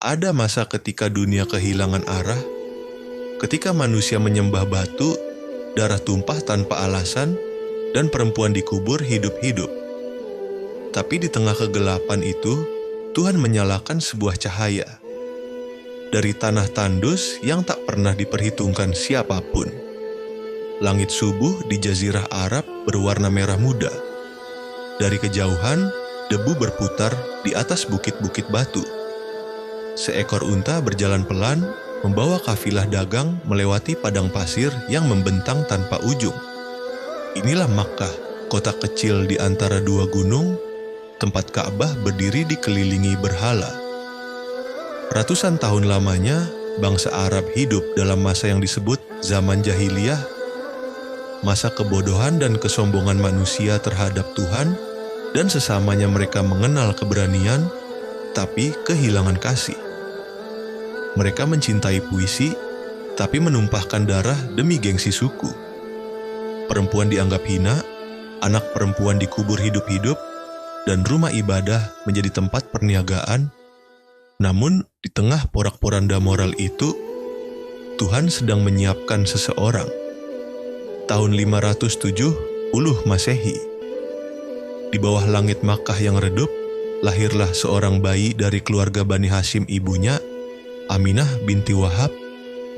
Ada masa ketika dunia kehilangan arah, ketika manusia menyembah batu, darah tumpah tanpa alasan, dan perempuan dikubur hidup-hidup. Tapi di tengah kegelapan itu, Tuhan menyalakan sebuah cahaya. Dari tanah tandus yang tak pernah diperhitungkan siapapun. Langit subuh di Jazirah Arab berwarna merah muda. Dari kejauhan, debu berputar di atas bukit-bukit batu. Seekor unta berjalan pelan, membawa kafilah dagang melewati padang pasir yang membentang tanpa ujung. Inilah Makkah, kota kecil di antara dua gunung, tempat Ka'bah berdiri dikelilingi berhala. Ratusan tahun lamanya, bangsa Arab hidup dalam masa yang disebut zaman jahiliyah, masa kebodohan dan kesombongan manusia terhadap Tuhan, dan sesamanya mereka mengenal keberanian, tapi kehilangan kasih. Mereka mencintai puisi, tapi menumpahkan darah demi gengsi suku. Perempuan dianggap hina, anak perempuan dikubur hidup-hidup, dan rumah ibadah menjadi tempat perniagaan. Namun, di tengah porak-poranda moral itu, Tuhan sedang menyiapkan seseorang. Tahun 570 Masehi. Di bawah langit Makkah yang redup, lahirlah seorang bayi dari keluarga Bani Hashim ibunya, Aminah binti Wahab,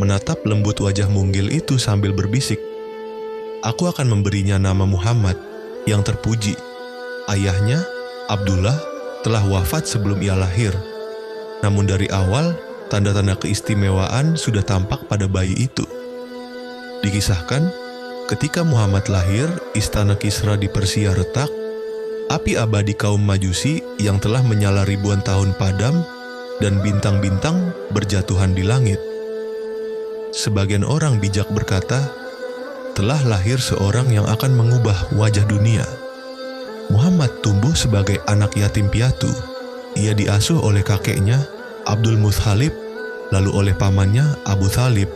menatap lembut wajah munggil itu sambil berbisik, "Aku akan memberinya nama Muhammad yang terpuji." Ayahnya, Abdullah, telah wafat sebelum ia lahir. Namun dari awal, tanda-tanda keistimewaan sudah tampak pada bayi itu. Dikisahkan, ketika Muhammad lahir, istana Kisra di Persia retak, api abadi kaum Majusi yang telah menyala ribuan tahun padam, dan bintang-bintang berjatuhan di langit. Sebagian orang bijak berkata, telah lahir seorang yang akan mengubah wajah dunia. Muhammad tumbuh sebagai anak yatim piatu. Ia diasuh oleh kakeknya, Abdul Muthalib, lalu oleh pamannya, Abu Thalib.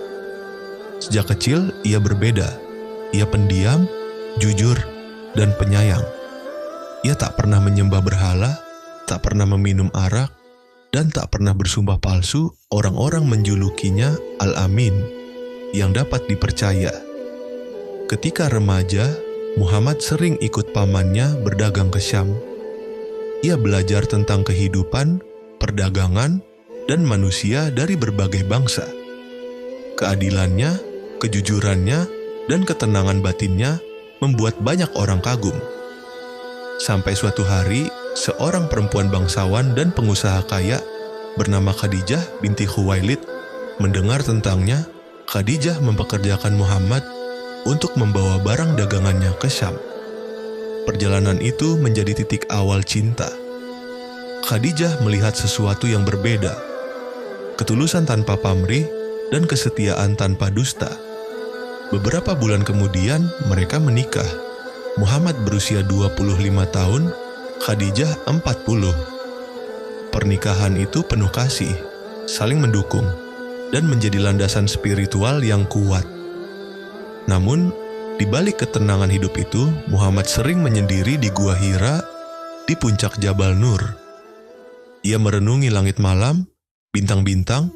Sejak kecil, ia berbeda. Ia pendiam, jujur, dan penyayang. Ia tak pernah menyembah berhala, tak pernah meminum arak, dan tak pernah bersumpah palsu. Orang-orang menjulukinya Al-Amin, yang dapat dipercaya. Ketika remaja, Muhammad sering ikut pamannya berdagang ke Syam. Ia belajar tentang kehidupan, perdagangan, dan manusia dari berbagai bangsa. Keadilannya, kejujurannya, dan ketenangan batinnya membuat banyak orang kagum. Sampai suatu hari, seorang perempuan bangsawan dan pengusaha kaya bernama Khadijah binti Khuwailid mendengar tentangnya. Khadijah mempekerjakan Muhammad untuk membawa barang dagangannya ke Syam. Perjalanan itu menjadi titik awal cinta. Khadijah melihat sesuatu yang berbeda, ketulusan tanpa pamrih dan kesetiaan tanpa dusta. Beberapa bulan kemudian mereka menikah. Muhammad berusia 25 tahun, Khadijah 40. Pernikahan itu penuh kasih, saling mendukung, dan menjadi landasan spiritual yang kuat. Namun, di balik ketenangan hidup itu, Muhammad sering menyendiri di Gua Hira di puncak Jabal Nur. Ia merenungi langit malam, bintang-bintang,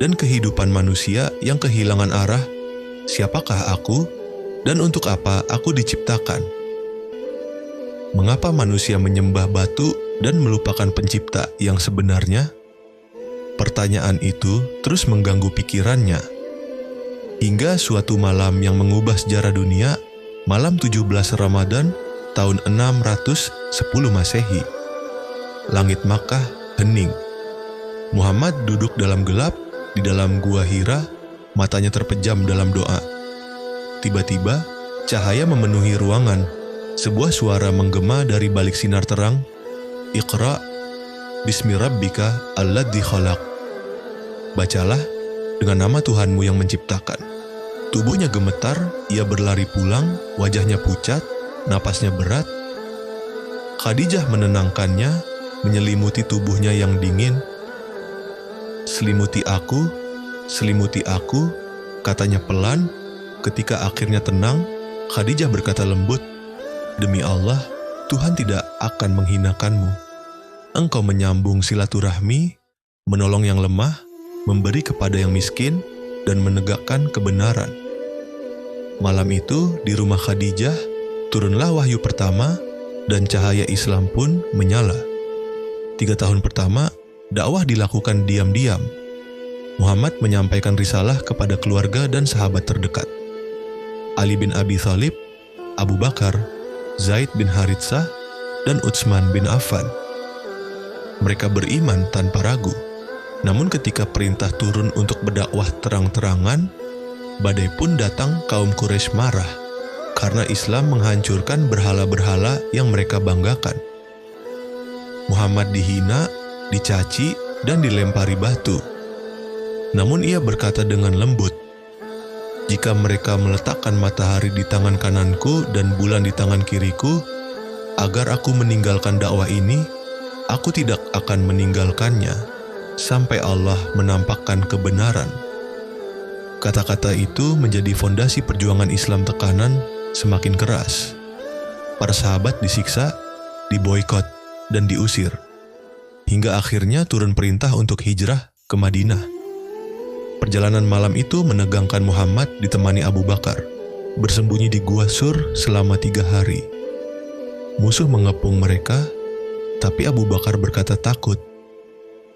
dan kehidupan manusia yang kehilangan arah. Siapakah aku, dan untuk apa aku diciptakan? Mengapa manusia menyembah batu dan melupakan pencipta yang sebenarnya? Pertanyaan itu terus mengganggu pikirannya. Hingga suatu malam yang mengubah sejarah dunia, malam 17 Ramadan tahun 610 Masehi. Langit Makkah hening. Muhammad duduk dalam gelap di dalam Gua Hira, matanya terpejam dalam doa. Tiba-tiba, cahaya memenuhi ruangan. Sebuah suara menggema dari balik sinar terang, "Iqra' bismi rabbika alladzi khalaq." Bacalah dengan nama Tuhanmu yang menciptakan. Tubuhnya gemetar, ia berlari pulang, wajahnya pucat, napasnya berat. Khadijah menenangkannya, menyelimuti tubuhnya yang dingin. Selimuti aku, katanya pelan. Ketika akhirnya tenang, Khadijah berkata lembut, "Demi Allah, Tuhan tidak akan menghinakanmu. Engkau menyambung silaturahmi, menolong yang lemah, memberi kepada yang miskin, dan menegakkan kebenaran. Malam itu di rumah Khadijah turunlah wahyu pertama dan cahaya Islam pun menyala. 3 tahun pertama dakwah dilakukan diam-diam. Muhammad menyampaikan risalah kepada keluarga dan sahabat terdekat. Ali bin Abi Thalib, Abu Bakar, Zaid bin Haritsah, dan Utsman bin Affan. Mereka beriman tanpa ragu. Namun ketika perintah turun untuk berdakwah terang-terangan, badai pun datang. Kaum Quraisy marah karena Islam menghancurkan berhala-berhala yang mereka banggakan. Muhammad dihina, dicaci, dan dilempari batu. Namun ia berkata dengan lembut, "Jika mereka meletakkan matahari di tangan kananku dan bulan di tangan kiriku, agar aku meninggalkan dakwah ini, aku tidak akan meninggalkannya sampai Allah menampakkan kebenaran." Kata-kata itu menjadi fondasi perjuangan Islam. Tekanan semakin keras. Para sahabat disiksa, diboikot, dan diusir. Hingga akhirnya turun perintah untuk hijrah ke Madinah. Perjalanan malam itu menegangkan Muhammad ditemani Abu Bakar, bersembunyi di Gua Sur selama 3 hari. Musuh mengepung mereka, tapi Abu Bakar berkata takut.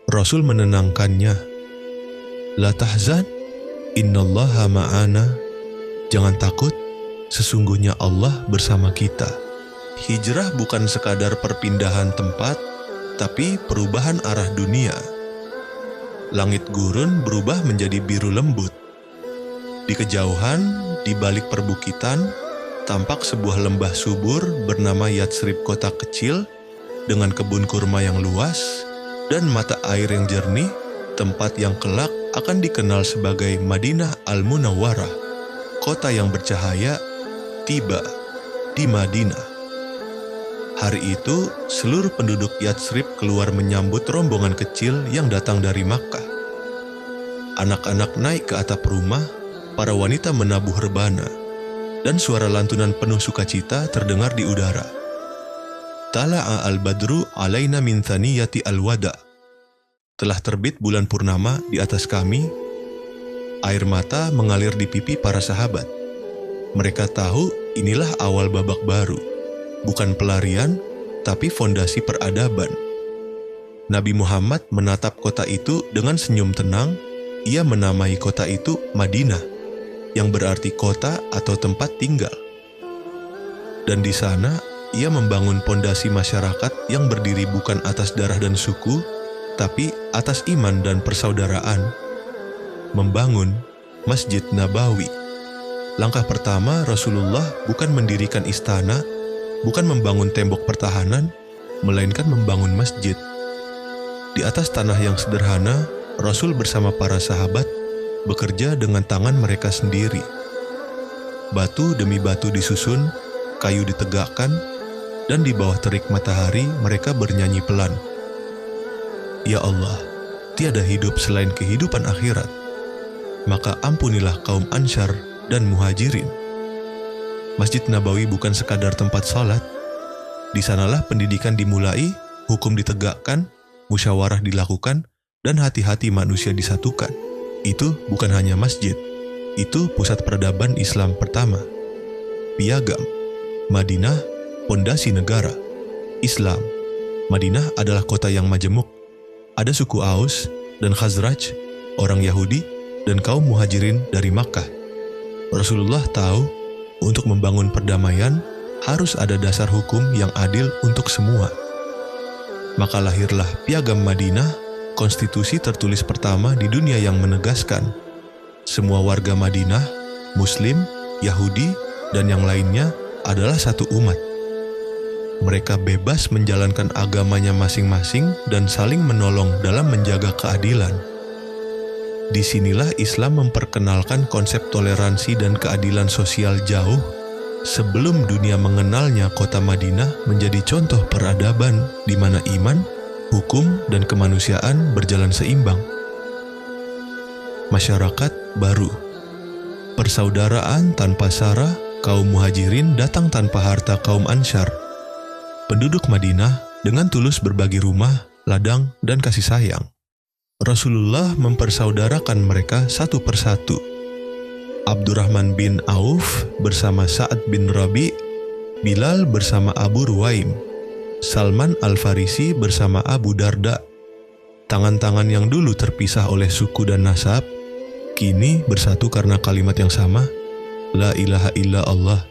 Rasul menenangkannya, "La tahzan, innallaha ma'ana." Jangan takut, sesungguhnya Allah bersama kita. Hijrah bukan sekadar perpindahan tempat, tapi perubahan arah dunia. Langit gurun berubah menjadi biru lembut. Di kejauhan, di balik perbukitan, tampak sebuah lembah subur bernama Yatsrib, kota kecil dengan kebun kurma yang luas dan mata air yang jernih, tempat yang kelak akan dikenal sebagai Madinah Al-Munawwarah, kota yang bercahaya. Tiba di Madinah. Hari itu, seluruh penduduk Yatsrib keluar menyambut rombongan kecil yang datang dari Makkah. Anak-anak naik ke atap rumah, para wanita menabuh rebana, dan suara lantunan penuh sukacita terdengar di udara. Tala'a al-badru alaina min thaniyati al-wada. Telah terbit bulan purnama di atas kami. Air mata mengalir di pipi para sahabat. Mereka tahu inilah awal babak baru, bukan pelarian, tapi fondasi peradaban. Nabi Muhammad menatap kota itu dengan senyum tenang. Ia menamai kota itu Madinah, yang berarti kota atau tempat tinggal. Dan di sana, ia membangun pondasi masyarakat yang berdiri bukan atas darah dan suku, tapi atas iman dan persaudaraan. Membangun Masjid Nabawi. Langkah pertama Rasulullah bukan mendirikan istana, bukan membangun tembok pertahanan, melainkan membangun masjid. Di atas tanah yang sederhana, Rasul bersama para sahabat bekerja dengan tangan mereka sendiri. Batu demi batu disusun, kayu ditegakkan, dan di bawah terik matahari mereka bernyanyi pelan. Ya Allah, tiada hidup selain kehidupan akhirat. Maka ampunilah kaum Ansyar dan Muhajirin. Masjid Nabawi bukan sekadar tempat salat. Di sanalah pendidikan dimulai, hukum ditegakkan, musyawarah dilakukan, dan hati-hati manusia disatukan. Itu bukan hanya masjid, itu pusat peradaban Islam pertama. Piagam, Madinah, pondasi negara. Islam, Madinah adalah kota yang majemuk. Ada suku Aus dan Khazraj, orang Yahudi, dan kaum Muhajirin dari Makkah. Rasulullah tahu, untuk membangun perdamaian, harus ada dasar hukum yang adil untuk semua. Maka lahirlah Piagam Madinah, konstitusi tertulis pertama di dunia yang menegaskan semua warga Madinah, Muslim, Yahudi, dan yang lainnya adalah satu umat. Mereka bebas menjalankan agamanya masing-masing dan saling menolong dalam menjaga keadilan. Disinilah Islam memperkenalkan konsep toleransi dan keadilan sosial jauh sebelum dunia mengenalnya. Kota Madinah menjadi contoh peradaban di mana iman, hukum, dan kemanusiaan berjalan seimbang. Masyarakat baru. Persaudaraan tanpa sara, kaum Muhajirin datang tanpa harta kaum Ansyar. Penduduk Madinah dengan tulus berbagi rumah, ladang, dan kasih sayang. Rasulullah mempersaudarakan mereka satu persatu. Abdurrahman bin Auf bersama Sa'ad bin Rabi, Bilal bersama Abu Ruwaim, Salman Al-Farisi bersama Abu Darda. Tangan-tangan yang dulu terpisah oleh suku dan nasab, kini bersatu karena kalimat yang sama, La ilaha illa Allah.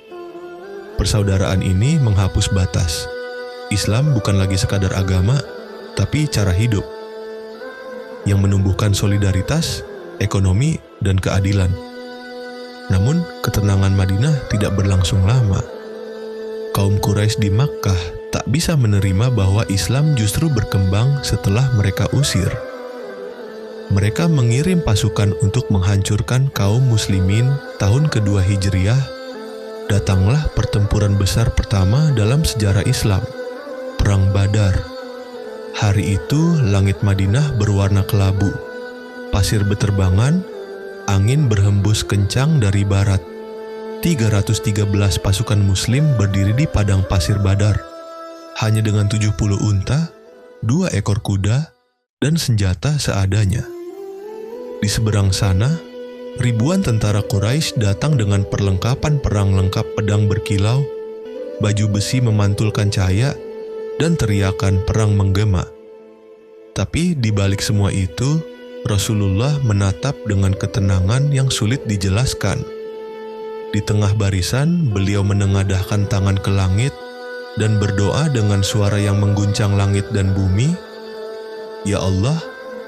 Persaudaraan ini menghapus batas. Islam bukan lagi sekadar agama, tapi cara hidup yang menumbuhkan solidaritas, ekonomi, dan keadilan. Namun, ketenangan Madinah tidak berlangsung lama. Kaum Quraisy di Makkah tak bisa menerima bahwa Islam justru berkembang setelah mereka usir. Mereka mengirim pasukan untuk menghancurkan kaum muslimin. Tahun kedua Hijriah, datanglah pertempuran besar pertama dalam sejarah Islam, Perang Badar. Hari itu langit Madinah berwarna kelabu, pasir beterbangan, angin berhembus kencang dari barat. 313 pasukan muslim berdiri di padang pasir Badar, hanya dengan 70 unta, 2 ekor kuda, dan senjata seadanya. Di seberang sana, ribuan tentara Quraisy datang dengan perlengkapan perang lengkap, pedang berkilau, baju besi memantulkan cahaya, dan teriakan perang menggema. Tapi di balik semua itu, Rasulullah menatap dengan ketenangan yang sulit dijelaskan. Di tengah barisan, beliau menengadahkan tangan ke langit dan berdoa dengan suara yang mengguncang langit dan bumi, Ya Allah,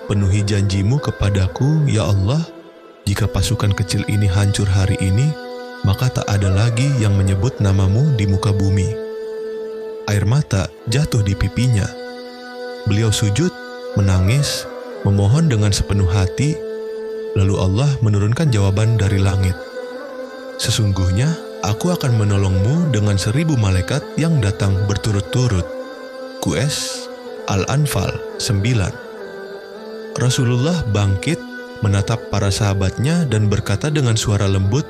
penuhi janjimu kepadaku, Ya Allah. Jika pasukan kecil ini hancur hari ini, maka tak ada lagi yang menyebut namamu di muka bumi. Air mata jatuh di pipinya. Beliau sujud, menangis, memohon dengan sepenuh hati, lalu Allah menurunkan jawaban dari langit. Sesungguhnya, aku akan menolongmu dengan 1000 malaikat yang datang berturut-turut. QS Al-Anfal 9. Rasulullah bangkit, menatap para sahabatnya dan berkata dengan suara lembut,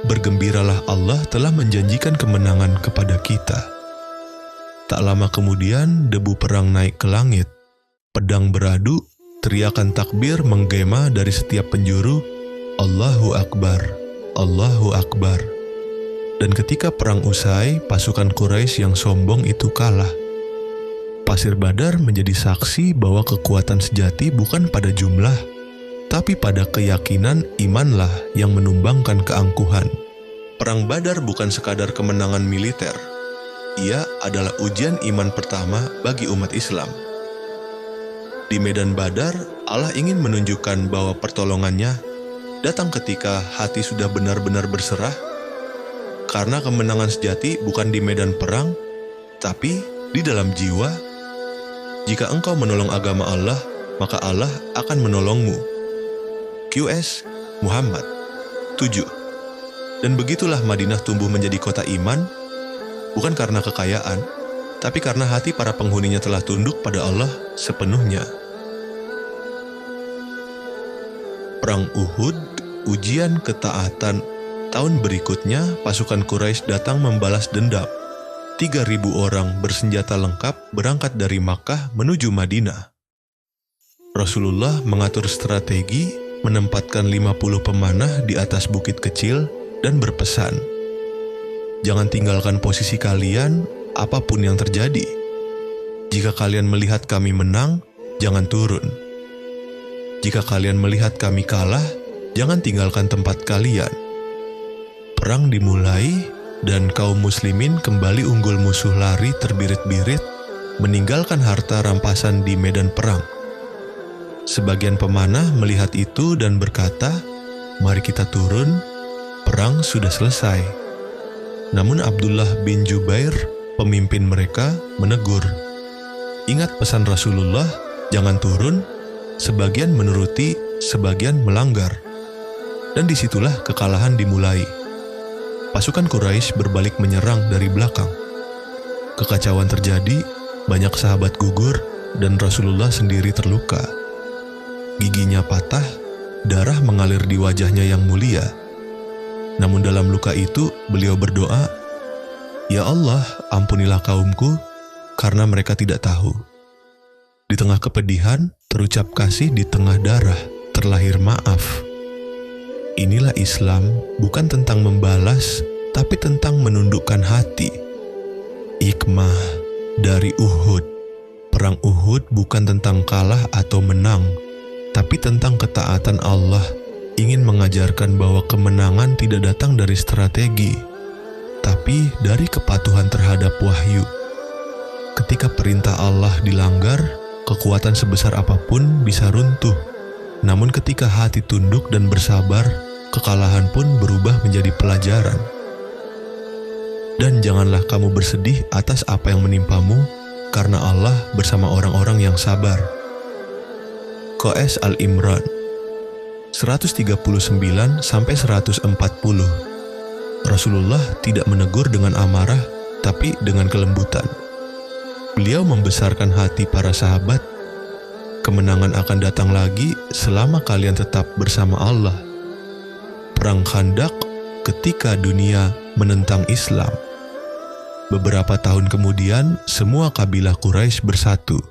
Bergembiralah, Allah telah menjanjikan kemenangan kepada kita. Tak lama kemudian, debu perang naik ke langit. Pedang beradu, teriakan takbir menggema dari setiap penjuru, Allahu Akbar. Allahu Akbar. Dan ketika perang usai, pasukan Quraisy yang sombong itu kalah. Pasir Badar menjadi saksi bahwa kekuatan sejati bukan pada jumlah, tapi pada keyakinan imanlah yang menumbangkan keangkuhan. Perang Badar bukan sekadar kemenangan militer. Ia adalah ujian iman pertama bagi umat Islam. Di medan Badar, Allah ingin menunjukkan bahwa pertolongannya datang ketika hati sudah benar-benar berserah, karena kemenangan sejati bukan di medan perang, tapi di dalam jiwa. Jika engkau menolong agama Allah, maka Allah akan menolongmu. QS Muhammad 7. Dan begitulah Madinah tumbuh menjadi kota iman, bukan karena kekayaan, tapi karena hati para penghuninya telah tunduk pada Allah sepenuhnya. Perang Uhud, ujian ketaatan. Tahun berikutnya, pasukan Quraisy datang membalas dendam. 3.000 orang bersenjata lengkap berangkat dari Makkah menuju Madinah. Rasulullah mengatur strategi, menempatkan 50 pemanah di atas bukit kecil dan berpesan, Jangan tinggalkan posisi kalian apapun yang terjadi. Jika kalian melihat kami menang, jangan turun. Jika kalian melihat kami kalah, jangan tinggalkan tempat kalian. Perang dimulai, dan kaum muslimin kembali unggul musuh lari terbirit-birit, meninggalkan harta rampasan di medan perang. Sebagian pemanah melihat itu dan berkata, Mari kita turun, perang sudah selesai. Namun Abdullah bin Jubair, pemimpin mereka, menegur, Ingat pesan Rasulullah, jangan turun. Sebagian menuruti, sebagian melanggar. Dan disitulah kekalahan dimulai. Pasukan Quraisy berbalik menyerang dari belakang. Kekacauan terjadi, banyak sahabat gugur, dan Rasulullah sendiri terluka. Giginya patah, darah mengalir di wajahnya yang mulia. Namun dalam luka itu, beliau berdoa, Ya Allah, ampunilah kaumku, karena mereka tidak tahu. Di tengah kepedihan, Terucap kasih di tengah darah, terlahir maaf. Inilah Islam, bukan tentang membalas, tapi tentang menundukkan hati. Hikmah dari Uhud. Perang Uhud bukan tentang kalah atau menang, tapi tentang ketaatan Allah, ingin mengajarkan bahwa kemenangan tidak datang dari strategi, tapi dari kepatuhan terhadap wahyu. Ketika perintah Allah dilanggar, kekuatan sebesar apapun bisa runtuh. Namun ketika hati tunduk dan bersabar, kekalahan pun berubah menjadi pelajaran. Dan janganlah kamu bersedih atas apa yang menimpamu, karena Allah bersama orang-orang yang sabar. Qs Al-Imran 139-140. Rasulullah tidak menegur dengan amarah, tapi dengan kelembutan. Beliau membesarkan hati para sahabat. Kemenangan akan datang lagi selama kalian tetap bersama Allah. Perang Khandaq ketika dunia menentang Islam. Beberapa tahun kemudian, semua kabilah Quraisy bersatu.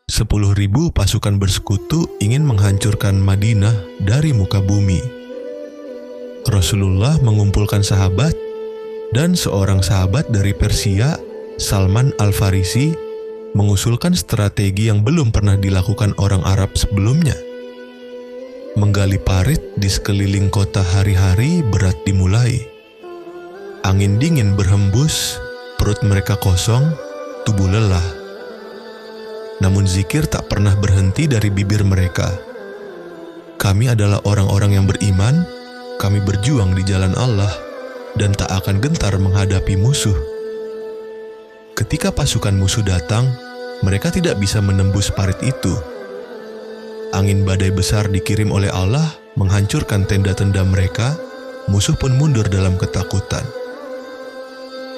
10.000 pasukan bersekutu ingin menghancurkan Madinah dari muka bumi. Rasulullah mengumpulkan sahabat, dan seorang sahabat dari Persia, Salman Al-Farisi, mengusulkan strategi yang belum pernah dilakukan orang Arab sebelumnya. Menggali parit di sekeliling kota hari-hari berat dimulai. Angin dingin berhembus, perut mereka kosong, tubuh lelah. Namun zikir tak pernah berhenti dari bibir mereka. Kami adalah orang-orang yang beriman, kami berjuang di jalan Allah, dan tak akan gentar menghadapi musuh. Ketika pasukan musuh datang, mereka tidak bisa menembus parit itu. Angin badai besar dikirim oleh Allah menghancurkan tenda-tenda mereka, musuh pun mundur dalam ketakutan.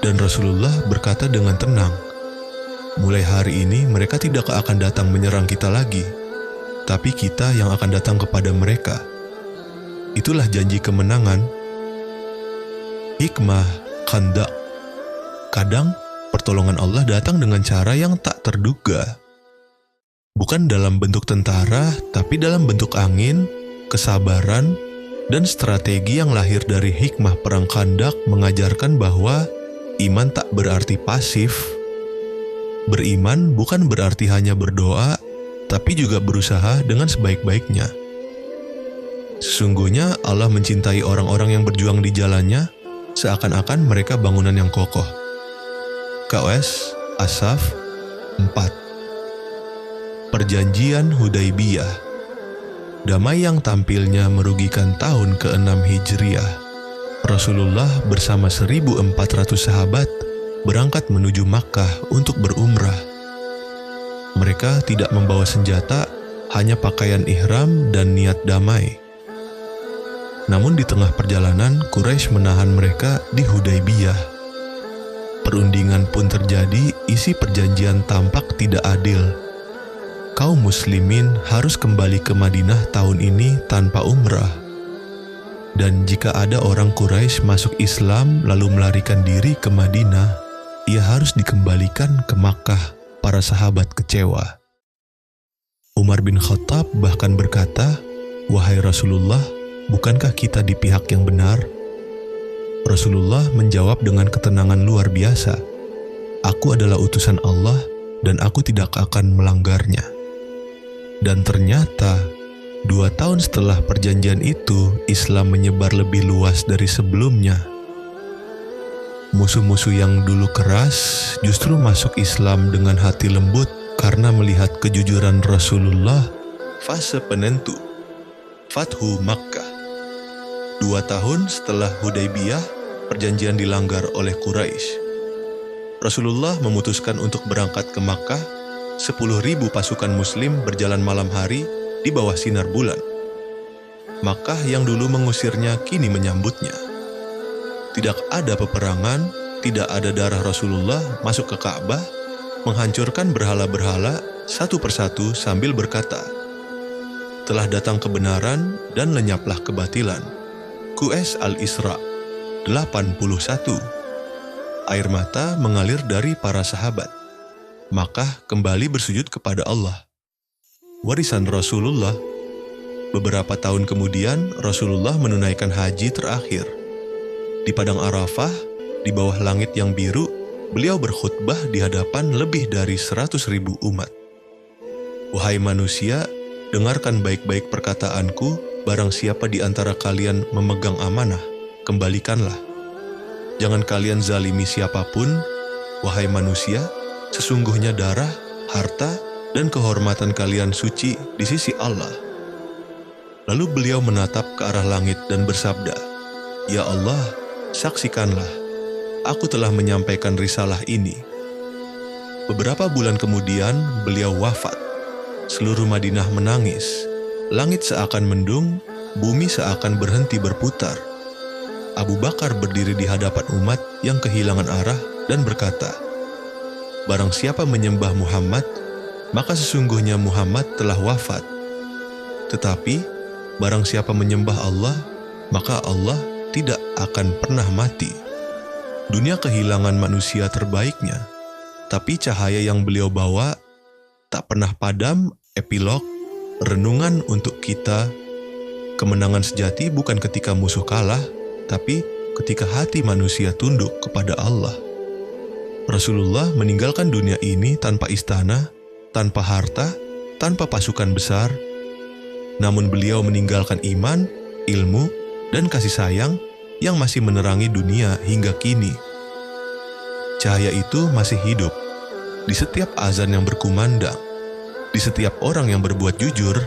Dan Rasulullah berkata dengan tenang, mulai hari ini mereka tidak akan datang menyerang kita lagi, tapi kita yang akan datang kepada mereka. Itulah janji kemenangan. Hikmah Khandaq. Kadang pertolongan Allah datang dengan cara yang tak terduga. Bukan dalam bentuk tentara, tapi dalam bentuk angin, kesabaran, dan strategi yang lahir dari hikmah perang Khandaq mengajarkan bahwa iman tak berarti pasif. Beriman bukan berarti hanya berdoa, tapi juga berusaha dengan sebaik-baiknya. Sesungguhnya Allah mencintai orang-orang yang berjuang di jalannya, seakan-akan mereka bangunan yang kokoh. KOS Asaf 4. Perjanjian Hudaibiyah. Damai yang tampilnya merugikan tahun ke-6 Hijriah. Rasulullah bersama 1.400 sahabat berangkat menuju Makkah untuk berumrah. Mereka tidak membawa senjata, hanya pakaian ihram dan niat damai. Namun di tengah perjalanan, Quraisy menahan mereka di Hudaibiyah. Perundingan pun terjadi, isi perjanjian tampak tidak adil. Kaum muslimin harus kembali ke Madinah tahun ini tanpa umrah. Dan jika ada orang Quraisy masuk Islam lalu melarikan diri ke Madinah, ia harus dikembalikan ke Makkah. Para sahabat kecewa. Umar bin Khattab bahkan berkata, "Wahai Rasulullah, bukankah kita di pihak yang benar?" Rasulullah menjawab dengan ketenangan luar biasa, "Aku adalah utusan Allah dan aku tidak akan melanggarnya." Dan ternyata, 2 tahun setelah perjanjian itu, Islam menyebar lebih luas dari sebelumnya. Musuh-musuh yang dulu keras justru masuk Islam dengan hati lembut karena melihat kejujuran Rasulullah. Fase penentu, Fathu Makkah. 2 tahun setelah Hudaibiyah, perjanjian dilanggar oleh Quraisy. Rasulullah memutuskan untuk berangkat ke Makkah. 10.000 pasukan muslim berjalan malam hari di bawah sinar bulan. Makkah yang dulu mengusirnya kini menyambutnya. Tidak ada peperangan, tidak ada darah Rasulullah masuk ke Ka'bah, menghancurkan berhala-berhala satu persatu sambil berkata, "Telah datang kebenaran dan lenyaplah kebatilan." QS Al-Isra 81. Air mata mengalir dari para sahabat. Makkah kembali bersujud kepada Allah. warisan Rasulullah. Beberapa tahun kemudian, Rasulullah menunaikan haji terakhir. Di Padang Arafah, di bawah langit yang biru, beliau berkhutbah di hadapan lebih dari 100.000 umat. Wahai manusia, dengarkan baik-baik perkataanku, barang siapa di antara kalian memegang amanah, kembalikanlah. Jangan kalian zalimi siapapun, wahai manusia, sesungguhnya darah, harta, dan kehormatan kalian suci di sisi Allah. Lalu beliau menatap ke arah langit dan bersabda, Ya Allah, saksikanlah, aku telah menyampaikan risalah ini. Beberapa bulan kemudian, beliau wafat. Seluruh Madinah menangis. Langit seakan mendung, bumi seakan berhenti berputar. Abu Bakar berdiri di hadapan umat yang kehilangan arah dan berkata, Barang siapa menyembah Muhammad, maka sesungguhnya Muhammad telah wafat. Tetapi, barang siapa menyembah Allah, maka Allah tidak akan pernah mati. Dunia kehilangan manusia terbaiknya, tapi cahaya yang beliau bawa tak pernah padam. Epilog, renungan untuk kita. Kemenangan sejati bukan ketika musuh kalah, tapi ketika hati manusia tunduk kepada Allah. Rasulullah meninggalkan dunia ini tanpa istana, tanpa harta, tanpa pasukan besar. Namun beliau meninggalkan iman, ilmu, dan kasih sayang yang masih menerangi dunia hingga kini. Cahaya itu masih hidup di setiap azan yang berkumandang, di setiap orang yang berbuat jujur,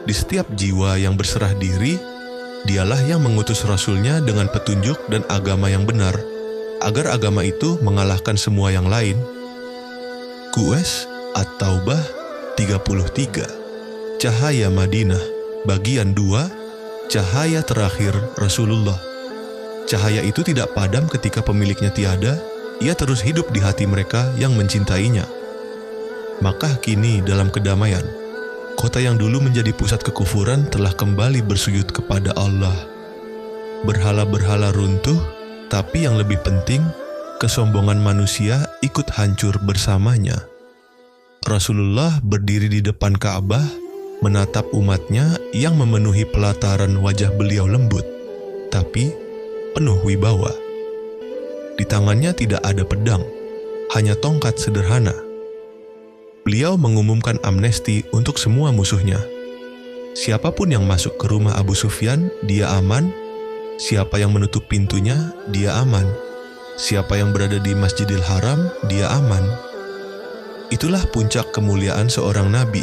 di setiap jiwa yang berserah diri. Dialah yang mengutus Rasulnya dengan petunjuk dan agama yang benar, agar agama itu mengalahkan semua yang lain. QS At-Taubah 33. Cahaya Madinah, bagian 2, cahaya terakhir Rasulullah. Cahaya itu tidak padam ketika pemiliknya tiada, ia terus hidup di hati mereka yang mencintainya. Maka kini dalam kedamaian, kota yang dulu menjadi pusat kekufuran telah kembali bersujud kepada Allah. Berhala-berhala runtuh, tapi yang lebih penting, kesombongan manusia ikut hancur bersamanya. Rasulullah berdiri di depan Ka'bah, menatap umatnya yang memenuhi pelataran. Wajah beliau lembut, tapi penuh wibawa. Di tangannya tidak ada pedang, hanya tongkat sederhana. Beliau mengumumkan amnesti untuk semua musuhnya. Siapapun yang masuk ke rumah Abu Sufyan, dia aman. Siapa yang menutup pintunya, dia aman. Siapa yang berada di Masjidil Haram, dia aman. Itulah puncak kemuliaan seorang nabi.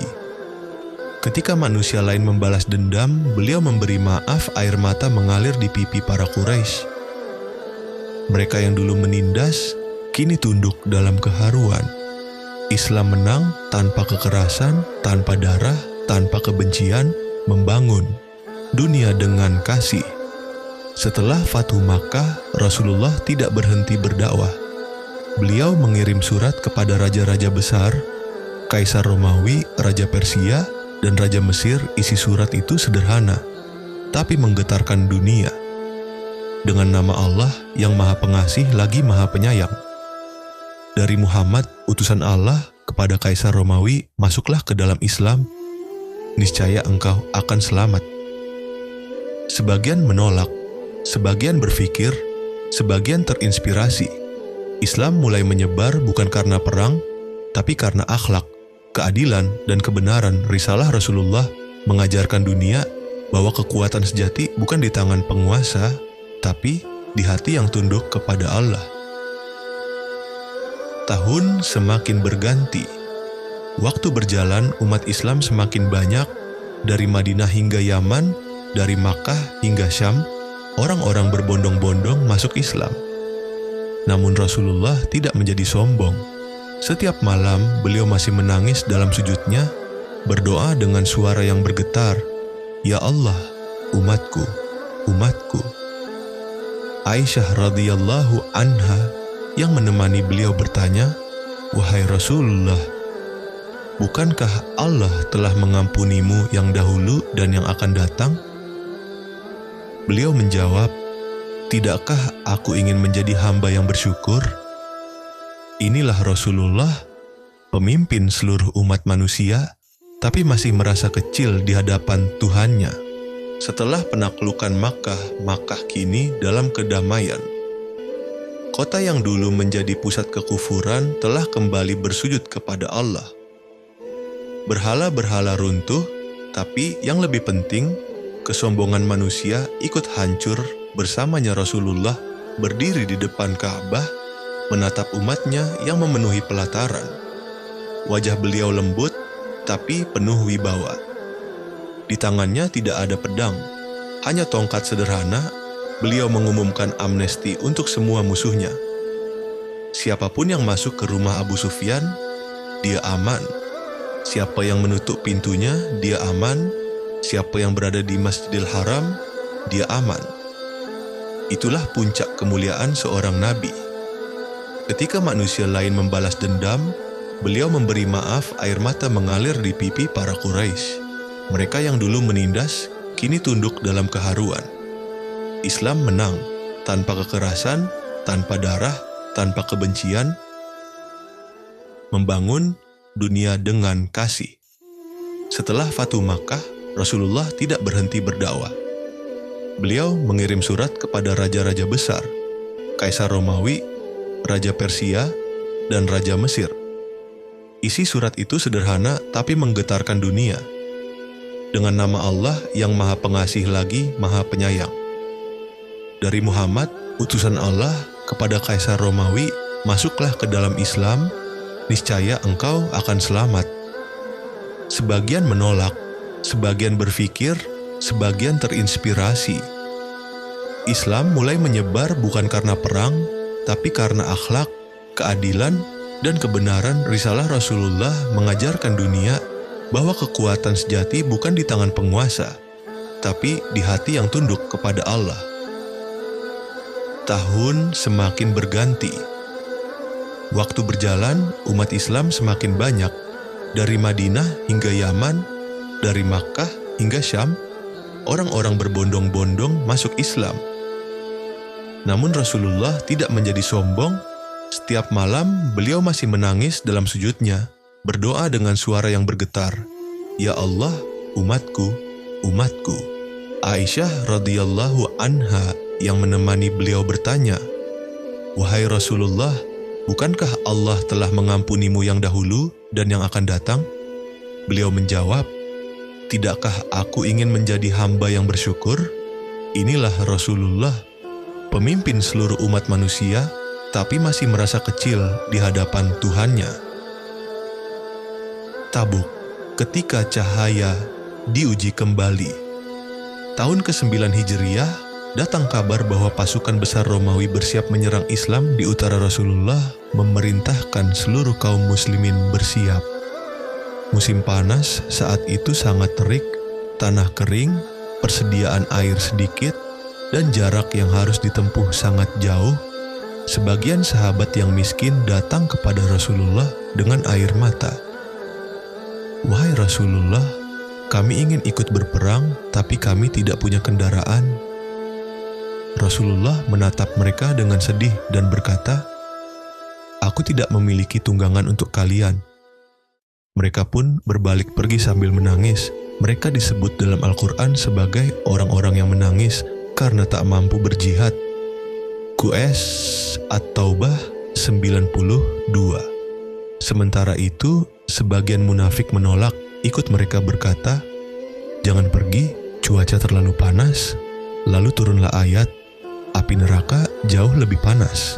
Ketika manusia lain membalas dendam, beliau memberi maaf. Air mata mengalir di pipi para Quraisy. Mereka yang dulu menindas, kini tunduk dalam keharuan. Islam menang tanpa kekerasan, tanpa darah, tanpa kebencian, membangun dunia dengan kasih. Setelah Fathu Makkah, Rasulullah tidak berhenti berdakwah. Beliau mengirim surat kepada raja-raja besar, Kaisar Romawi, Raja Persia, dan Raja Mesir. Isi surat itu sederhana, tapi menggetarkan dunia. Dengan nama Allah yang Maha Pengasih lagi Maha Penyayang. Dari Muhammad, utusan Allah, kepada Kaisar Romawi, masuklah ke dalam Islam, niscaya engkau akan selamat. Sebagian menolak, sebagian berpikir, sebagian terinspirasi. Islam mulai menyebar bukan karena perang, tapi karena akhlak, keadilan, dan kebenaran. Risalah Rasulullah mengajarkan dunia bahwa kekuatan sejati bukan di tangan penguasa, tapi di hati yang tunduk kepada Allah. Tahun semakin berganti. Waktu berjalan, umat Islam semakin banyak. Dari Madinah hingga Yaman, dari Makkah hingga Syam, orang-orang berbondong-bondong masuk Islam. Namun Rasulullah tidak menjadi sombong. Setiap malam beliau masih menangis dalam sujudnya, berdoa dengan suara yang bergetar, Ya Allah, umatku, umatku. Aisyah radhiyallahu anha yang menemani beliau bertanya, Wahai Rasulullah, bukankah Allah telah mengampunimu yang dahulu dan yang akan datang? Beliau menjawab, Tidakkah aku ingin menjadi hamba yang bersyukur? Inilah Rasulullah, pemimpin seluruh umat manusia, tapi masih merasa kecil di hadapan Tuhannya. Setelah penaklukan Makkah kini dalam kedamaian. Kota yang dulu menjadi pusat kekufuran telah kembali bersujud kepada Allah. Berhala-berhala runtuh, tapi yang lebih penting, kesombongan manusia ikut hancur bersamanya. Rasulullah berdiri di depan Ka'bah, menatap umatnya yang memenuhi pelataran. Wajah beliau lembut, tapi penuh wibawa. Di tangannya tidak ada pedang, hanya tongkat sederhana. Beliau mengumumkan amnesti untuk semua musuhnya. Siapapun yang masuk ke rumah Abu Sufyan, dia aman. Siapa yang menutup pintunya, dia aman. Siapa yang berada di Masjidil Haram, dia aman. Itulah puncak kemuliaan seorang nabi. Ketika manusia lain membalas dendam, beliau memberi maaf. Air mata mengalir di pipi para Quraisy. Mereka yang dulu menindas, kini tunduk dalam keharuan. Islam menang, tanpa kekerasan, tanpa darah, tanpa kebencian, membangun dunia dengan kasih. Setelah Fatu Makkah, Rasulullah tidak berhenti berdakwah. Beliau mengirim surat kepada raja-raja besar, Kaisar Romawi, Raja Persia, dan Raja Mesir. Isi surat itu sederhana tapi menggetarkan dunia. Dengan nama Allah yang Maha Pengasih lagi Maha Penyayang. Dari Muhammad, utusan Allah, kepada Kaisar Romawi, masuklah ke dalam Islam, niscaya engkau akan selamat. Sebagian menolak, sebagian berpikir, sebagian terinspirasi. Islam mulai menyebar bukan karena perang, tapi karena akhlak, keadilan, dan kebenaran. Risalah Rasulullah mengajarkan dunia bahwa kekuatan sejati bukan di tangan penguasa, tapi di hati yang tunduk kepada Allah. Tahun semakin berganti. Waktu berjalan, umat Islam semakin banyak. Dari Madinah hingga Yaman, dari Makkah hingga Syam, orang-orang berbondong-bondong masuk Islam. Namun Rasulullah tidak menjadi sombong. Setiap malam beliau masih menangis dalam sujudnya, berdoa dengan suara yang bergetar, "Ya Allah, umatku, umatku." Aisyah radhiyallahu anha yang menemani beliau bertanya, "Wahai Rasulullah, bukankah Allah telah mengampunimu yang dahulu dan yang akan datang?" Beliau menjawab, "Tidakkah aku ingin menjadi hamba yang bersyukur?" Inilah Rasulullah, pemimpin seluruh umat manusia, tapi masih merasa kecil di hadapan Tuhannya. Tabuk, ketika cahaya diuji kembali. Tahun ke-9 Hijriah, datang kabar bahwa pasukan besar Romawi bersiap menyerang Islam di utara. Rasulullah memerintahkan seluruh kaum muslimin bersiap. Musim panas saat itu sangat terik, tanah kering, persediaan air sedikit, dan jarak yang harus ditempuh sangat jauh. Sebagian sahabat yang miskin datang kepada Rasulullah dengan air mata. "Wahai Rasulullah, kami ingin ikut berperang, tapi kami tidak punya kendaraan." Rasulullah menatap mereka dengan sedih dan berkata, "Aku tidak memiliki tunggangan untuk kalian." Mereka pun berbalik pergi sambil menangis. Mereka disebut dalam Al-Quran sebagai orang-orang yang menangis karena tak mampu berjihad. QS At-Taubah 92. Sementara itu, sebagian munafik menolak. Ikut mereka berkata, "Jangan pergi, cuaca terlalu panas." Lalu turunlah ayat, "Api neraka jauh lebih panas."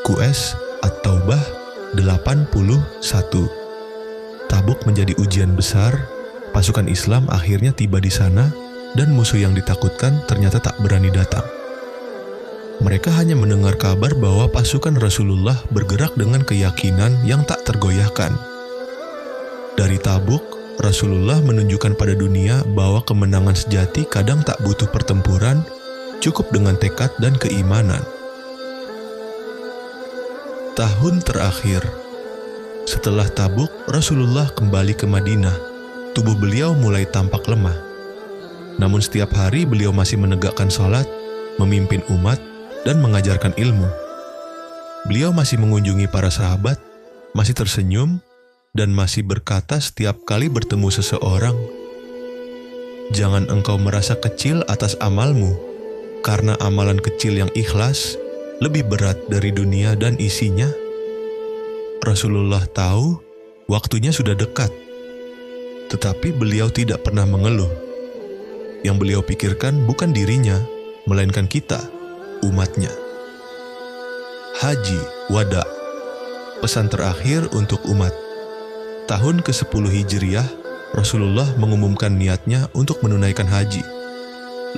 QS At-Taubah 81. Tabuk menjadi ujian besar. Pasukan Islam akhirnya tiba di sana, dan musuh yang ditakutkan ternyata tak berani datang. Mereka hanya mendengar kabar bahwa pasukan Rasulullah bergerak dengan keyakinan yang tak tergoyahkan. Dari Tabuk, Rasulullah menunjukkan pada dunia bahwa kemenangan sejati kadang tak butuh pertempuran, cukup dengan tekad dan keimanan. Tahun terakhir. Setelah Tabuk, Rasulullah kembali ke Madinah. Tubuh beliau mulai tampak lemah. Namun setiap hari beliau masih menegakkan salat, memimpin umat, dan mengajarkan ilmu. Beliau masih mengunjungi para sahabat, masih tersenyum, dan masih berkata setiap kali bertemu seseorang, "Jangan engkau merasa kecil atas amalmu, karena amalan kecil yang ikhlas lebih berat dari dunia dan isinya." Rasulullah tahu waktunya sudah dekat, tetapi beliau tidak pernah mengeluh. Yang beliau pikirkan bukan dirinya, melainkan kita, umatnya. Haji Wada, pesan terakhir untuk umat. Tahun ke-10 Hijriah, Rasulullah mengumumkan niatnya untuk menunaikan haji.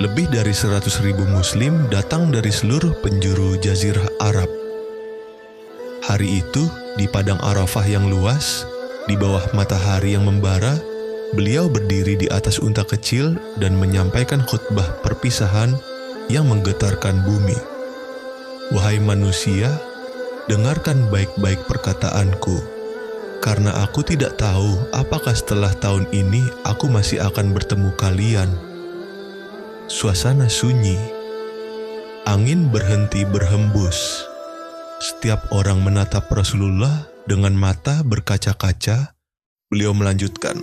Lebih dari 100.000 muslim datang dari seluruh penjuru Jazirah Arab. Hari itu, di padang Arafah yang luas, di bawah matahari yang membara, beliau berdiri di atas unta kecil dan menyampaikan khutbah perpisahan yang menggetarkan bumi. "Wahai manusia, dengarkan baik-baik perkataanku. Karena aku tidak tahu apakah setelah tahun ini aku masih akan bertemu kalian." Suasana sunyi. Angin berhenti berhembus. Setiap orang menatap Rasulullah dengan mata berkaca-kaca. Beliau melanjutkan,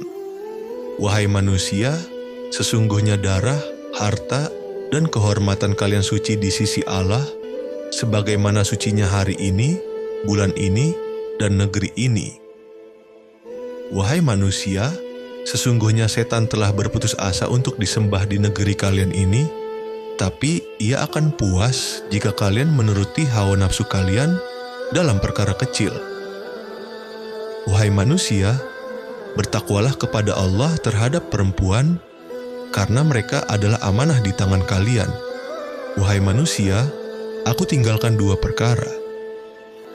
"Wahai manusia, sesungguhnya darah, harta, dan kehormatan kalian suci di sisi Allah, sebagaimana sucinya hari ini, bulan ini, dan negeri ini. Wahai manusia, sesungguhnya setan telah berputus asa untuk disembah di negeri kalian ini, tapi ia akan puas jika kalian menuruti hawa nafsu kalian dalam perkara kecil. Wahai manusia, bertakwalah kepada Allah terhadap perempuan, karena mereka adalah amanah di tangan kalian. Wahai manusia, aku tinggalkan 2 perkara.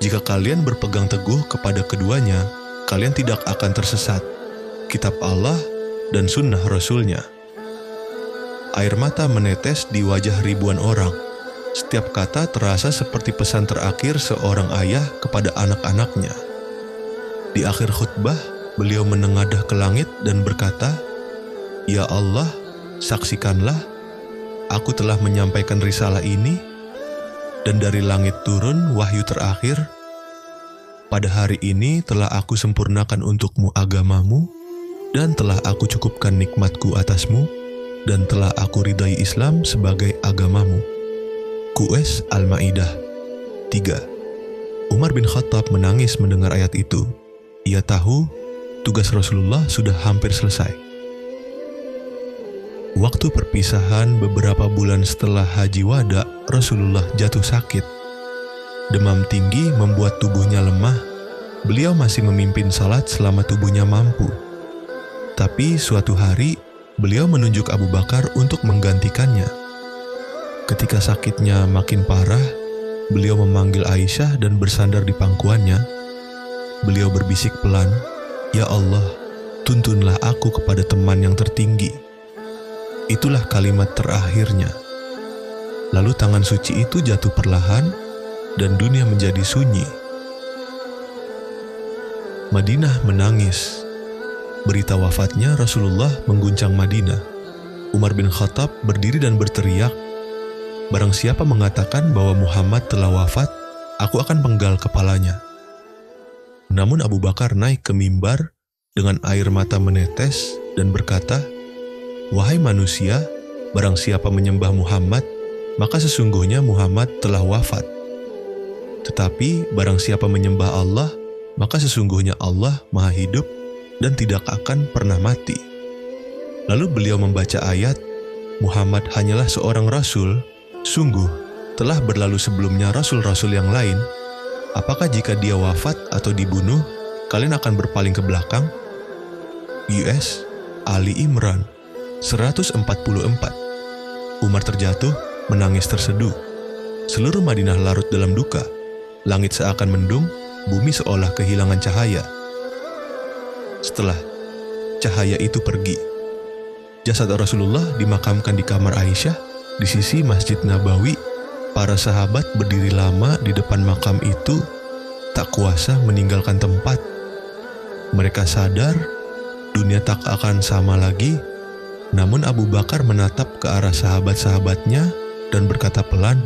Jika kalian berpegang teguh kepada keduanya, kalian tidak akan tersesat, kitab Allah dan sunnah Rasul-Nya." Air mata menetes di wajah ribuan orang. Setiap kata terasa seperti pesan terakhir seorang ayah kepada anak-anaknya. Di akhir khutbah, beliau menengadah ke langit dan berkata, "Ya Allah, saksikanlah, aku telah menyampaikan risalah ini, dan dari langit turun wahyu terakhir. Pada hari ini telah aku sempurnakan untukmu agamamu, dan telah aku cukupkan nikmatku atasmu, dan telah aku ridai Islam sebagai agamamu." QS Al-Ma'idah 3. Umar bin Khattab menangis mendengar ayat itu. Ia tahu tugas Rasulullah sudah hampir selesai. Waktu perpisahan beberapa bulan setelah Haji Wada, Rasulullah jatuh sakit. Demam tinggi membuat tubuhnya lemah. Beliau masih memimpin salat selama tubuhnya mampu. Tapi suatu hari, beliau menunjuk Abu Bakar untuk menggantikannya. Ketika sakitnya makin parah, beliau memanggil Aisyah dan bersandar di pangkuannya. Beliau berbisik pelan, "Ya Allah, tuntunlah aku kepada teman yang tertinggi." Itulah kalimat terakhirnya. Lalu tangan suci itu jatuh perlahan, dan dunia menjadi sunyi. Madinah menangis. Berita wafatnya Rasulullah mengguncang Madinah. Umar bin Khattab berdiri dan berteriak, "Barang siapa mengatakan bahwa Muhammad telah wafat, aku akan penggal kepalanya." Namun Abu Bakar naik ke mimbar dengan air mata menetes dan berkata, "Wahai manusia, barang siapa menyembah Muhammad, maka sesungguhnya Muhammad telah wafat. Tetapi barang siapa menyembah Allah, maka sesungguhnya Allah maha hidup dan tidak akan pernah mati." Lalu beliau membaca ayat, "Muhammad hanyalah seorang rasul, sungguh telah berlalu sebelumnya rasul-rasul yang lain. Apakah jika dia wafat atau dibunuh, kalian akan berpaling ke belakang?" US Ali Imran 144. Umar terjatuh, menangis terseduh. Seluruh Madinah larut dalam duka. Langit seakan mendung, bumi seolah kehilangan cahaya. Setelah cahaya itu pergi, jasad Rasulullah dimakamkan di kamar Aisyah di sisi Masjid Nabawi. Para sahabat berdiri lama di depan makam itu, tak kuasa meninggalkan tempat. Mereka sadar dunia tak akan sama lagi. Namun Abu Bakar menatap ke arah sahabat-sahabatnya dan berkata pelan,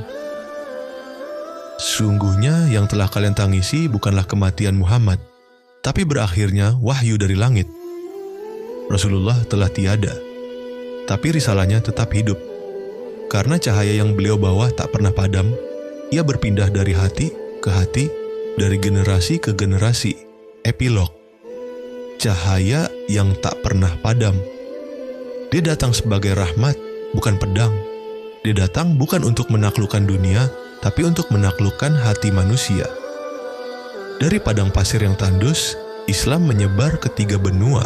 "Sungguhnya yang telah kalian tangisi bukanlah kematian Muhammad, tapi berakhirnya wahyu dari langit. Rasulullah telah tiada, tapi risalahnya tetap hidup. Karena cahaya yang beliau bawa tak pernah padam, ia berpindah dari hati ke hati, dari generasi ke generasi. Epilog. Cahaya yang tak pernah padam. Dia datang sebagai rahmat, bukan pedang. Dia datang bukan untuk menaklukkan dunia, tapi untuk menaklukkan hati manusia. Dari padang pasir yang tandus, Islam menyebar ke 3 benua.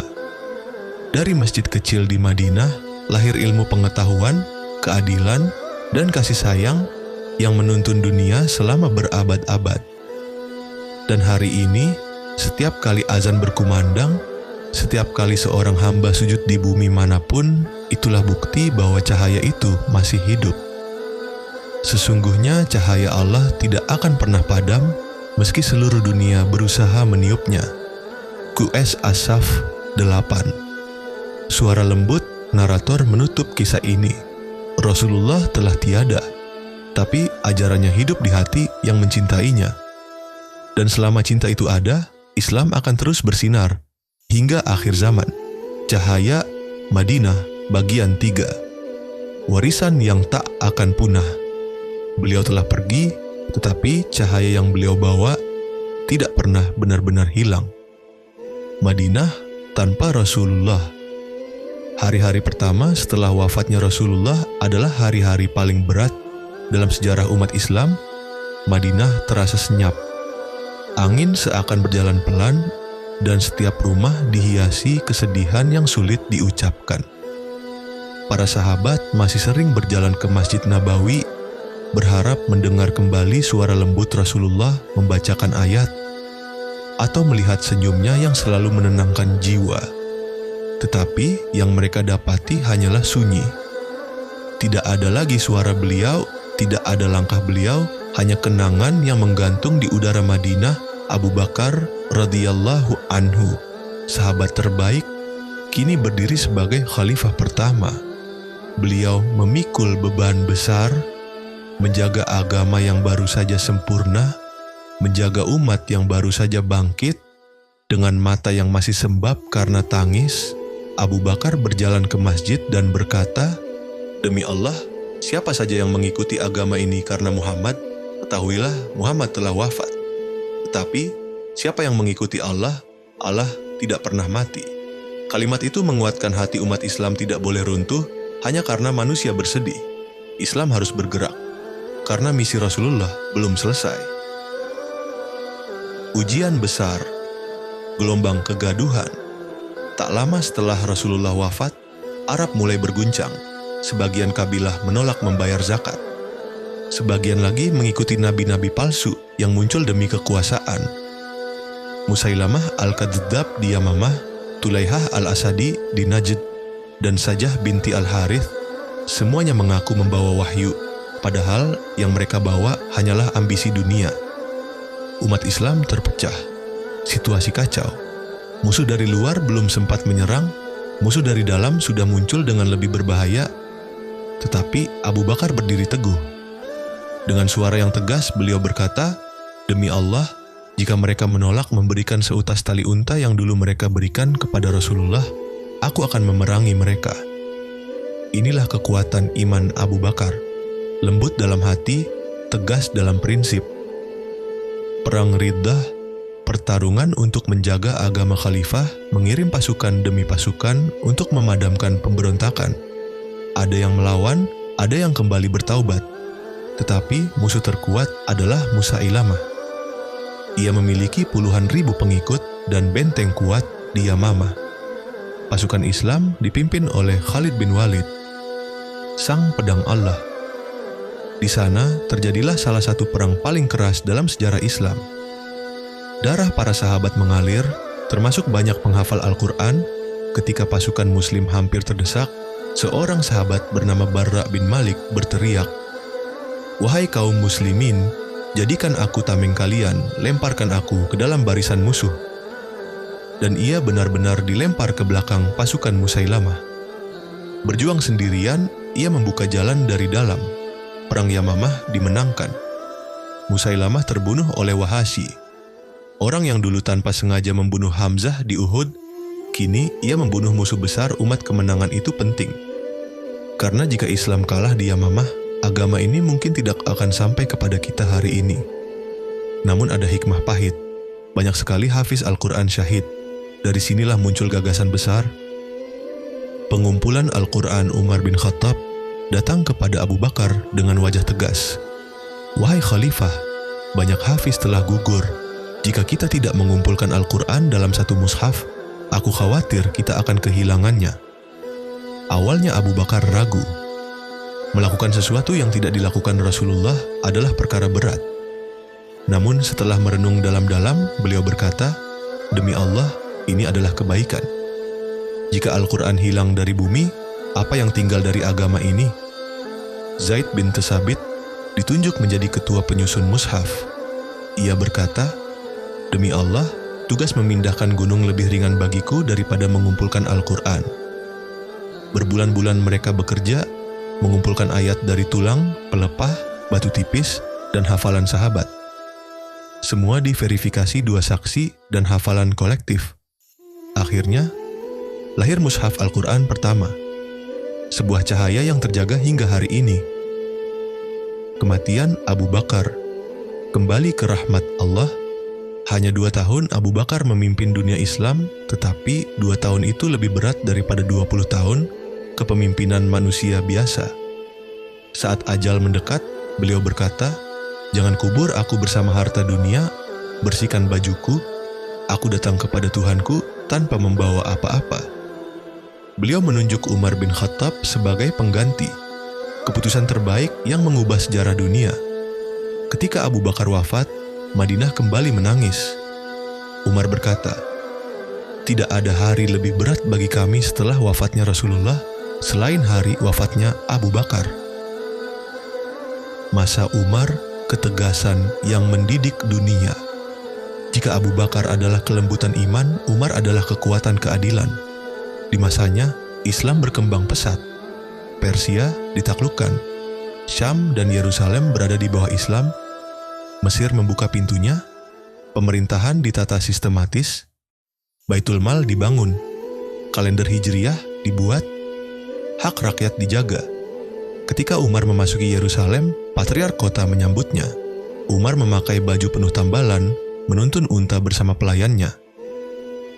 Dari masjid kecil di Madinah, lahir ilmu pengetahuan, keadilan, dan kasih sayang yang menuntun dunia selama berabad-abad. Dan hari ini, setiap kali azan berkumandang, setiap kali seorang hamba sujud di bumi manapun, itulah bukti bahwa cahaya itu masih hidup. Sesungguhnya cahaya Allah tidak akan pernah padam, meski seluruh dunia berusaha meniupnya. QS Asaf 8. Suara lembut narator menutup kisah ini. Rasulullah telah tiada, tapi ajarannya hidup di hati yang mencintainya. Dan selama cinta itu ada, Islam akan terus bersinar hingga akhir zaman. Cahaya Madinah bagian 3. Warisan yang tak akan punah. Beliau telah pergi, tetapi cahaya yang beliau bawa tidak pernah benar-benar hilang. Madinah tanpa Rasulullah. Hari-hari pertama setelah wafatnya Rasulullah adalah hari-hari paling berat dalam sejarah umat Islam. Madinah terasa senyap. Angin seakan berjalan pelan, dan setiap rumah dihiasi kesedihan yang sulit diucapkan. Para sahabat masih sering berjalan ke Masjid Nabawi, berharap mendengar kembali suara lembut Rasulullah membacakan ayat, atau melihat senyumnya yang selalu menenangkan jiwa. Tetapi yang mereka dapati hanyalah sunyi. Tidak ada lagi suara beliau, tidak ada langkah beliau, hanya kenangan yang menggantung di udara Madinah. Abu Bakar radhiyallahu anhu, sahabat terbaik, kini berdiri sebagai khalifah pertama. Beliau memikul beban besar, menjaga agama yang baru saja sempurna, menjaga umat yang baru saja bangkit. Dengan mata yang masih sembab karena tangis, Abu Bakar berjalan ke masjid dan berkata, "Demi Allah, siapa saja yang mengikuti agama ini karena Muhammad, ketahuilah Muhammad telah wafat. Tetapi siapa yang mengikuti Allah, Allah tidak pernah mati." Kalimat itu menguatkan hati umat Islam tidak boleh runtuh hanya karena manusia bersedih. Islam harus bergerak, karena misi Rasulullah belum selesai. Ujian besar, gelombang kegaduhan. Tak lama setelah Rasulullah wafat, Arab mulai berguncang. Sebagian kabilah menolak membayar zakat. Sebagian lagi mengikuti nabi-nabi palsu yang muncul demi kekuasaan. Musailamah al-Kadzdzab di Yamamah, Tulaihah al-Asadi di Najd, dan Sajah binti al-Harith, semuanya mengaku membawa wahyu, padahal yang mereka bawa hanyalah ambisi dunia. Umat Islam terpecah, situasi kacau. Musuh dari luar belum sempat menyerang, musuh dari dalam sudah muncul dengan lebih berbahaya. Tetapi Abu Bakar berdiri teguh. Dengan suara yang tegas beliau berkata, "Demi Allah, jika mereka menolak memberikan seutas tali unta yang dulu mereka berikan kepada Rasulullah, aku akan memerangi mereka." Inilah kekuatan iman Abu Bakar, lembut dalam hati, tegas dalam prinsip. Perang Riddah, pertarungan untuk menjaga agama khalifah, mengirim pasukan demi pasukan untuk memadamkan pemberontakan. Ada yang melawan, ada yang kembali bertaubat. Tetapi musuh terkuat adalah Musailamah. Ia memiliki puluhan ribu pengikut dan benteng kuat di Yamamah. Pasukan Islam dipimpin oleh Khalid bin Walid, sang pedang Allah. Di sana terjadilah salah satu perang paling keras dalam sejarah Islam. Darah para sahabat mengalir, termasuk banyak penghafal Al-Quran. Ketika pasukan Muslim hampir terdesak, seorang sahabat bernama Barra bin Malik berteriak, "Wahai kaum muslimin, jadikan aku tameng kalian, lemparkan aku ke dalam barisan musuh." Dan ia benar-benar dilempar ke belakang pasukan Musailamah. Berjuang sendirian, ia membuka jalan dari dalam. Perang Yamamah dimenangkan. Musailamah terbunuh oleh Wahasy. Orang yang dulu tanpa sengaja membunuh Hamzah di Uhud, kini ia membunuh musuh besar umat kemenangan itu penting. Karena jika Islam kalah di Yamamah, agama ini mungkin tidak akan sampai kepada kita hari ini. Namun ada hikmah pahit. Banyak sekali hafiz Al-Quran syahid. Dari sinilah muncul gagasan besar. Pengumpulan Al-Quran Umar bin Khattab datang kepada Abu Bakar dengan wajah tegas. Wahai Khalifah, banyak hafiz telah gugur. Jika kita tidak mengumpulkan Al-Quran dalam satu mushaf, aku khawatir kita akan kehilangannya. Awalnya Abu Bakar ragu. Melakukan sesuatu yang tidak dilakukan Rasulullah adalah perkara berat. Namun setelah merenung dalam-dalam, beliau berkata, "Demi Allah, ini adalah kebaikan. Jika Al-Quran hilang dari bumi, apa yang tinggal dari agama ini?" Zaid bin Tsabit ditunjuk menjadi ketua penyusun mushaf. Ia berkata, "Demi Allah, tugas memindahkan gunung lebih ringan bagiku daripada mengumpulkan Al-Quran." Berbulan-bulan mereka bekerja, mengumpulkan ayat dari tulang, pelepah, batu tipis, dan hafalan sahabat. Semua diverifikasi 2 saksi dan hafalan kolektif. Akhirnya, lahir mushaf Al-Quran pertama. Sebuah cahaya yang terjaga hingga hari ini. Kematian Abu Bakar. Kembali ke rahmat Allah. Hanya 2 tahun Abu Bakar memimpin dunia Islam, tetapi 2 tahun itu lebih berat daripada 20 tahun kepemimpinan manusia biasa. Saat ajal mendekat, beliau berkata, "Jangan kubur aku bersama harta dunia, bersihkan bajuku, aku datang kepada Tuhanku tanpa membawa apa-apa." Beliau menunjuk Umar bin Khattab sebagai pengganti, keputusan terbaik yang mengubah sejarah dunia. Ketika Abu Bakar wafat, Madinah kembali menangis. Umar berkata, "Tidak ada hari lebih berat bagi kami setelah wafatnya Rasulullah, selain hari wafatnya Abu Bakar." Masa Umar, ketegasan yang mendidik dunia. Jika Abu Bakar adalah kelembutan iman, Umar adalah kekuatan keadilan. Di masanya, Islam berkembang pesat. Persia ditaklukkan. Syam dan Yerusalem berada di bawah Islam. Mesir membuka pintunya. Pemerintahan ditata sistematis. Baitul Mal dibangun. Kalender Hijriyah dibuat. Hak rakyat dijaga. Ketika Umar memasuki Yerusalem, patriark kota menyambutnya. Umar memakai baju penuh tambalan, menuntun unta bersama pelayannya.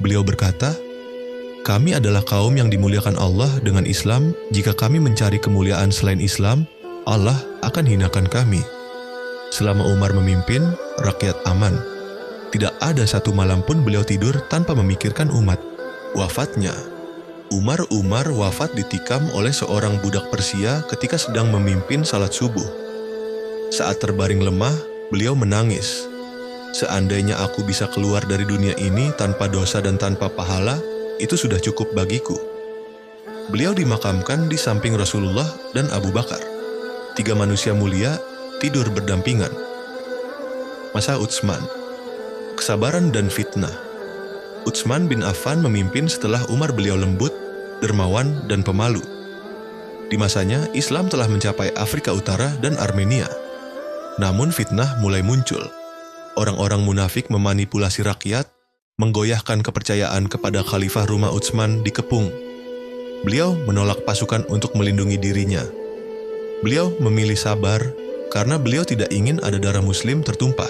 Beliau berkata, "Kami adalah kaum yang dimuliakan Allah dengan Islam. Jika kami mencari kemuliaan selain Islam, Allah akan hinakan kami." Selama Umar memimpin, rakyat aman. Tidak ada satu malam pun beliau tidur tanpa memikirkan umat. Wafatnya, Umar wafat ditikam oleh seorang budak Persia ketika sedang memimpin salat subuh. Saat terbaring lemah, beliau menangis. "Seandainya aku bisa keluar dari dunia ini tanpa dosa dan tanpa pahala, itu sudah cukup bagiku." Beliau dimakamkan di samping Rasulullah dan Abu Bakar. 3 manusia mulia tidur berdampingan. Masa Utsman. Kesabaran dan fitnah. Utsman bin Affan memimpin setelah Umar. Beliau lembut, dermawan, dan pemalu. Di masanya, Islam telah mencapai Afrika Utara dan Armenia. Namun fitnah mulai muncul. Orang-orang munafik memanipulasi rakyat, menggoyahkan kepercayaan kepada Khalifah Rumah Utsman dikepung. Beliau menolak pasukan untuk melindungi dirinya. Beliau memilih sabar karena beliau tidak ingin ada darah Muslim tertumpah.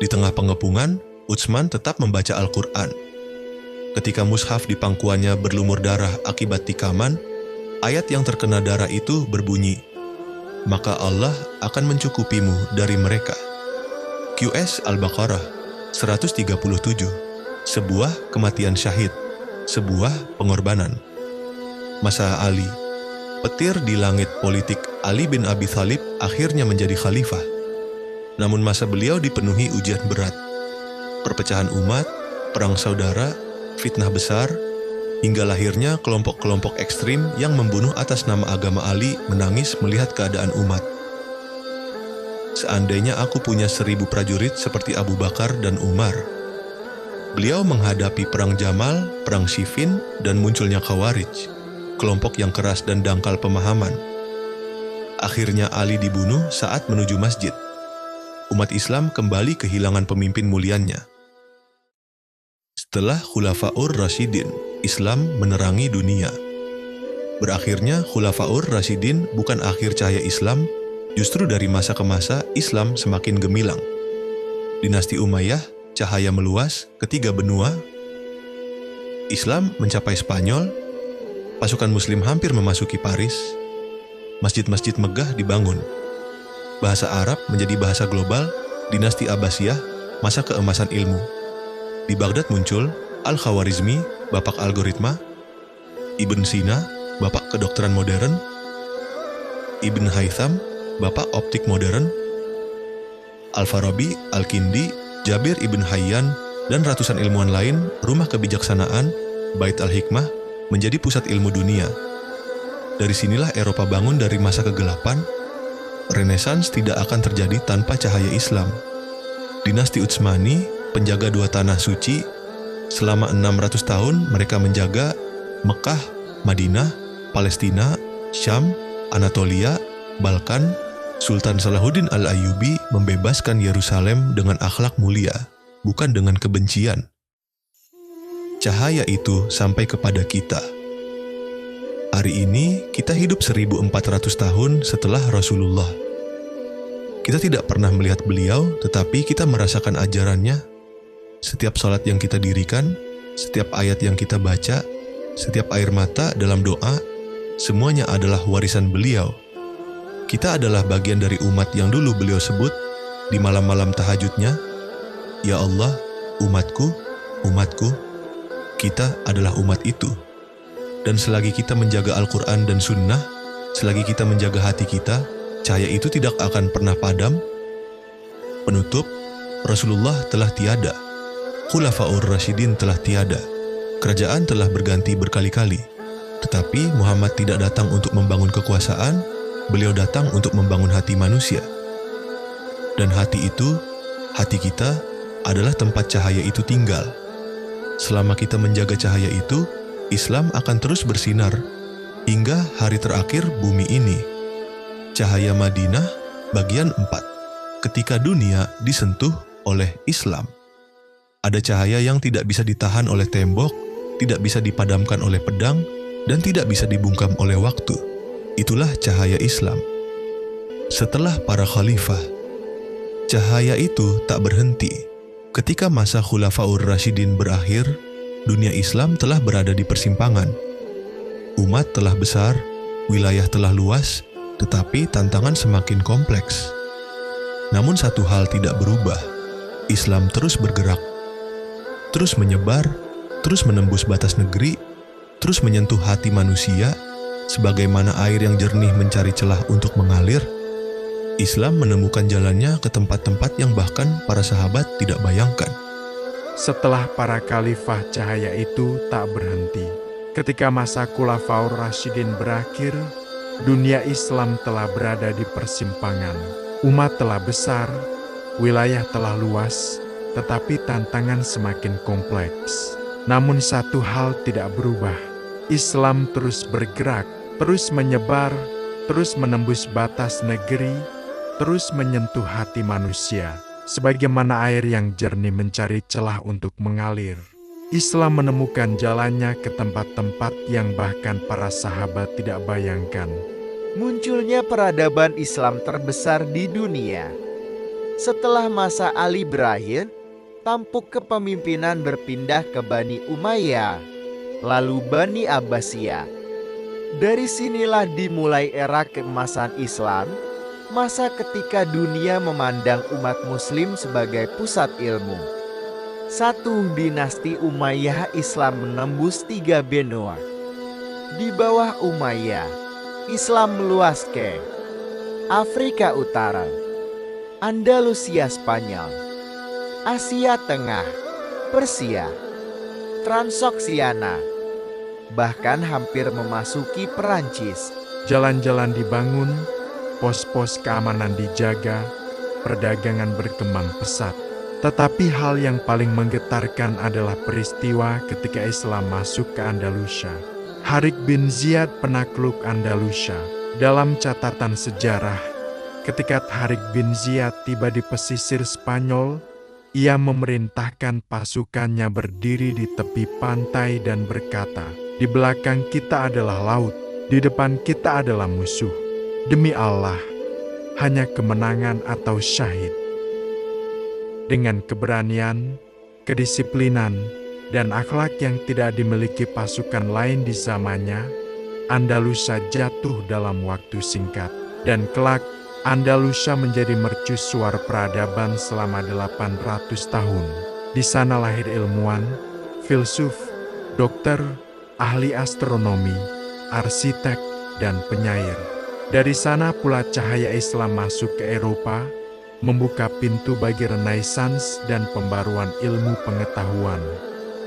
Di tengah pengepungan, Utsman tetap membaca Al-Quran. Ketika mushaf di pangkuannya berlumur darah akibat tikaman, ayat yang terkena darah itu berbunyi, "Maka Allah akan mencukupimu dari mereka." QS Al-Baqarah 137. Sebuah kematian syahid, sebuah pengorbanan. Masa Ali. Petir di langit politik Ali bin Abi Thalib akhirnya menjadi khalifah. Namun masa beliau dipenuhi ujian berat. Perpecahan umat, perang saudara, fitnah besar, hingga lahirnya kelompok-kelompok ekstrim yang membunuh atas nama agama Ali menangis melihat keadaan umat. Seandainya aku punya 1000 prajurit seperti Abu Bakar dan Umar. Beliau menghadapi perang Jamal, perang Siffin, dan munculnya Khawarij, kelompok yang keras dan dangkal pemahaman. Akhirnya Ali dibunuh saat menuju masjid. Umat Islam kembali kehilangan pemimpin muliannya. Setelah Khulafaur Rasyidin, Islam menerangi dunia. Berakhirnya Khulafaur Rasyidin bukan akhir cahaya Islam, justru dari masa ke masa Islam semakin gemilang. Dinasti Umayyah, cahaya meluas ke 3 benua. Islam mencapai Spanyol, pasukan Muslim hampir memasuki Paris, masjid-masjid megah dibangun. Bahasa Arab menjadi bahasa global, dinasti Abbasiyah, masa keemasan ilmu. Di Baghdad muncul Al-Khawarizmi, bapak algoritma, Ibn Sina, bapak kedokteran modern, Ibn Haytham, bapak optik modern, Al-Farabi, Al-Kindi, Jabir Ibn Hayyan, dan ratusan ilmuwan lain, rumah kebijaksanaan, Bait Al-Hikmah, menjadi pusat ilmu dunia. Dari sinilah Eropa bangun dari masa kegelapan. Renaissance tidak akan terjadi tanpa cahaya Islam. Dinasti Utsmani, penjaga 2 tanah suci, selama 600 tahun mereka menjaga Mekah, Madinah, Palestina, Syam, Anatolia, Balkan. Sultan Salahuddin Al-Ayyubi membebaskan Yerusalem dengan akhlak mulia, bukan dengan kebencian. Cahaya itu sampai kepada kita. Hari ini kita hidup 1400 tahun setelah Rasulullah. Kita tidak pernah melihat beliau, tetapi kita merasakan ajarannya. Setiap salat yang kita dirikan, setiap ayat yang kita baca, setiap air mata dalam doa, semuanya adalah warisan beliau. Kita adalah bagian dari umat yang dulu beliau sebut di malam-malam tahajudnya, "Ya Allah, umatku, umatku." Kita adalah umat itu. Dan selagi kita menjaga Al-Quran dan Sunnah, selagi kita menjaga hati kita, cahaya itu tidak akan pernah padam. Penutup, Rasulullah telah tiada. Khulafaur Rasyidin telah tiada. Kerajaan telah berganti berkali-kali. Tetapi Muhammad tidak datang untuk membangun kekuasaan, beliau datang untuk membangun hati manusia. Dan hati itu, hati kita, adalah tempat cahaya itu tinggal. Selama kita menjaga cahaya itu, Islam akan terus bersinar hingga hari terakhir bumi ini. Cahaya Madinah, bagian 4. Ketika dunia disentuh oleh Islam. Ada cahaya yang tidak bisa ditahan oleh tembok, tidak bisa dipadamkan oleh pedang, dan tidak bisa dibungkam oleh waktu. Itulah cahaya Islam. Setelah para khalifah, cahaya itu tak berhenti. Ketika masa Khulafaur Rasyidin berakhir, dunia Islam telah berada di persimpangan. Umat telah besar, wilayah telah luas, tetapi tantangan semakin kompleks. Namun satu hal tidak berubah. Islam terus bergerak, terus menyebar, terus menembus batas negeri, terus menyentuh hati manusia. Sebagaimana air yang jernih mencari celah untuk mengalir, Islam menemukan jalannya ke tempat-tempat yang bahkan para sahabat tidak bayangkan. Setelah para khalifah, cahaya itu tak berhenti. Ketika masa Khulafaur Rasyidin berakhir, dunia Islam telah berada di persimpangan. Umat telah besar, wilayah telah luas, tetapi tantangan semakin kompleks. Namun satu hal tidak berubah. Islam terus bergerak, terus menyebar, terus menembus batas negeri, terus menyentuh hati manusia. Sebagaimana air yang jernih mencari celah untuk mengalir, Islam menemukan jalannya ke tempat-tempat yang bahkan para sahabat tidak bayangkan. Munculnya peradaban Islam terbesar di dunia. Setelah masa Ali berakhir, tampuk kepemimpinan berpindah ke Bani Umayyah, lalu Bani Abbasiyah. Dari sinilah dimulai era keemasan Islam, masa ketika dunia memandang umat muslim sebagai pusat ilmu. Satu dinasti Umayyah, Islam menembus 3 benua. Di bawah Umayyah, Islam meluas ke Afrika Utara, Andalusia Spanyol, Asia Tengah, Persia, Transoksiana, bahkan hampir memasuki Perancis. Jalan-jalan dibangun, pos-pos keamanan dijaga, perdagangan berkembang pesat. Tetapi hal yang paling menggetarkan adalah peristiwa ketika Islam masuk ke Andalusia. Harik bin Ziyad, penakluk Andalusia. Dalam catatan sejarah, ketika Harik bin Ziyad tiba di pesisir Spanyol, Ia memerintahkan pasukannya berdiri di tepi pantai dan berkata, "Di belakang kita adalah laut, di depan kita adalah musuh. Demi Allah, hanya kemenangan atau syahid." Dengan keberanian, kedisiplinan, dan akhlak yang tidak dimiliki pasukan lain di zamannya, Andalusia jatuh dalam waktu singkat, dan kelak Andalusia menjadi mercusuar peradaban selama 800 tahun. Di sana lahir ilmuwan, filsuf, dokter, ahli astronomi, arsitek, dan penyair. Dari sana pula cahaya Islam masuk ke Eropa, membuka pintu bagi Renaissance dan pembaruan ilmu pengetahuan.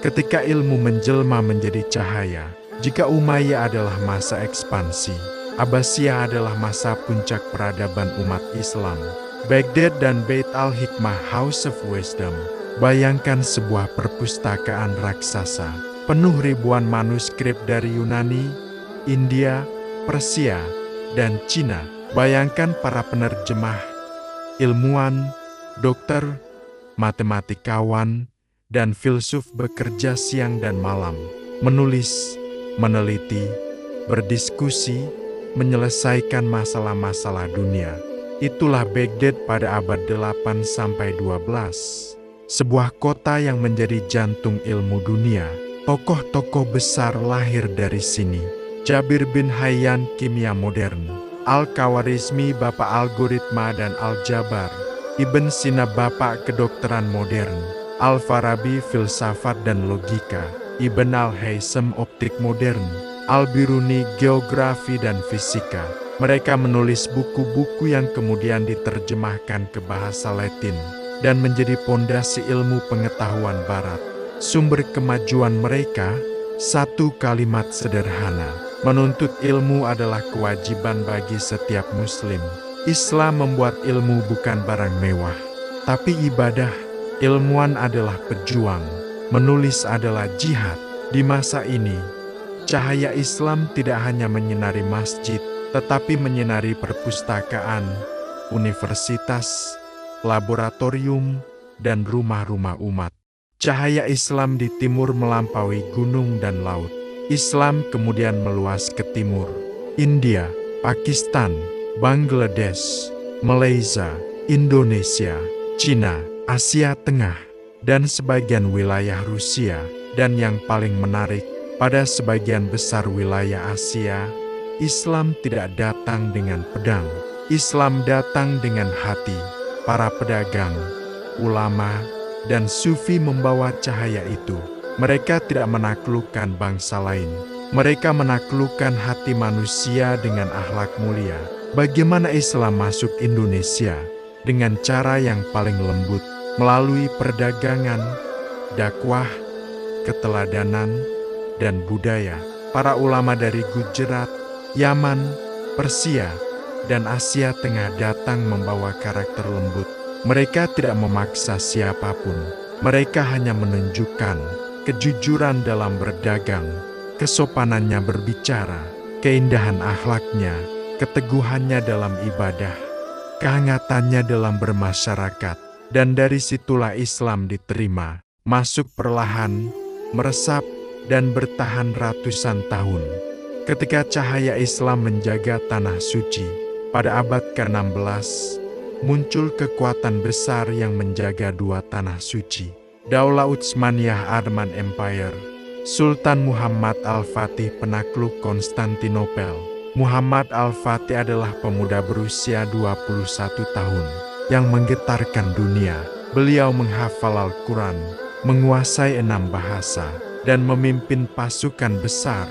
Ketika ilmu menjelma menjadi cahaya, jika Umayyah adalah masa ekspansi, Abbasiyah adalah masa puncak peradaban umat Islam. Baghdad dan Bait al-Hikmah House of Wisdom. Bayangkan sebuah perpustakaan raksasa, penuh ribuan manuskrip dari Yunani, India, Persia, dan Cina. Bayangkan para penerjemah, ilmuwan, dokter, matematikawan, dan filsuf bekerja siang dan malam, menulis, meneliti, berdiskusi, menyelesaikan masalah-masalah dunia. Itulah Baghdad pada abad 8–12. Sebuah kota yang menjadi jantung ilmu dunia. Tokoh-tokoh besar lahir dari sini. Jabir bin Hayyan kimia modern, Al-Khawarizmi bapak algoritma dan aljabar, Ibn Sina bapak kedokteran modern, Al-Farabi filsafat dan logika, Ibn al-Haytham optik modern, Al-Biruni geografi dan fisika. Mereka menulis buku-buku yang kemudian diterjemahkan ke bahasa Latin dan menjadi pondasi ilmu pengetahuan barat. Sumber kemajuan mereka, satu kalimat sederhana: menuntut ilmu adalah kewajiban bagi setiap muslim. Islam membuat ilmu bukan barang mewah, tapi ibadah. Ilmuwan adalah pejuang, menulis adalah jihad. Di masa ini, cahaya Islam tidak hanya menyinari masjid, tetapi menyinari perpustakaan, universitas, laboratorium, dan rumah-rumah umat. Cahaya Islam di timur melampaui gunung dan laut. Islam kemudian meluas ke timur, India, Pakistan, Bangladesh, Malaysia, Indonesia, Cina, Asia Tengah, dan sebagian wilayah Rusia. Dan yang paling menarik, pada sebagian besar wilayah Asia, Islam tidak datang dengan pedang. Islam datang dengan hati. Para pedagang, ulama, dan sufi membawa cahaya itu. Mereka tidak menaklukkan bangsa lain. Mereka menaklukkan hati manusia dengan akhlak mulia. Bagaimana Islam masuk Indonesia? Dengan cara yang paling lembut, melalui perdagangan, dakwah, keteladanan, dan budaya. Para ulama dari Gujarat, Yaman, Persia, dan Asia Tengah datang membawa karakter lembut. Mereka tidak memaksa siapapun. Mereka hanya menunjukkan kejujuran dalam berdagang, kesopanannya berbicara, keindahan akhlaknya, keteguhannya dalam ibadah, kehangatannya dalam bermasyarakat. Dan dari situlah Islam diterima, masuk perlahan, meresap, dan bertahan ratusan tahun. Ketika cahaya Islam menjaga tanah suci, pada abad ke-16, muncul kekuatan besar yang menjaga dua tanah suci. Daulah Utsmaniyah Ottoman Empire, Sultan Muhammad Al-Fatih penakluk Konstantinopel. Muhammad Al-Fatih adalah pemuda berusia 21 tahun yang menggetarkan dunia. Beliau menghafal Al-Quran, menguasai 6 bahasa, dan memimpin pasukan besar.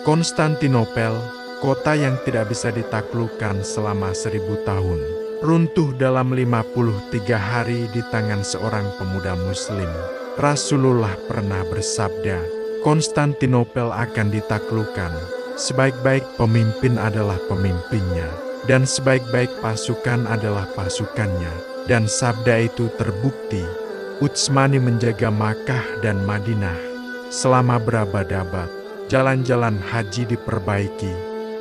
Konstantinopel, kota yang tidak bisa ditaklukkan selama 1000 tahun, runtuh dalam 53 hari di tangan seorang pemuda muslim. Rasulullah pernah bersabda, Konstantinopel akan ditaklukkan. Sebaik-baik pemimpin adalah pemimpinnya, dan sebaik-baik pasukan adalah pasukannya. Dan sabda itu terbukti. Utsmani menjaga Makkah dan Madinah selama berabad-abad. Jalan-jalan haji diperbaiki,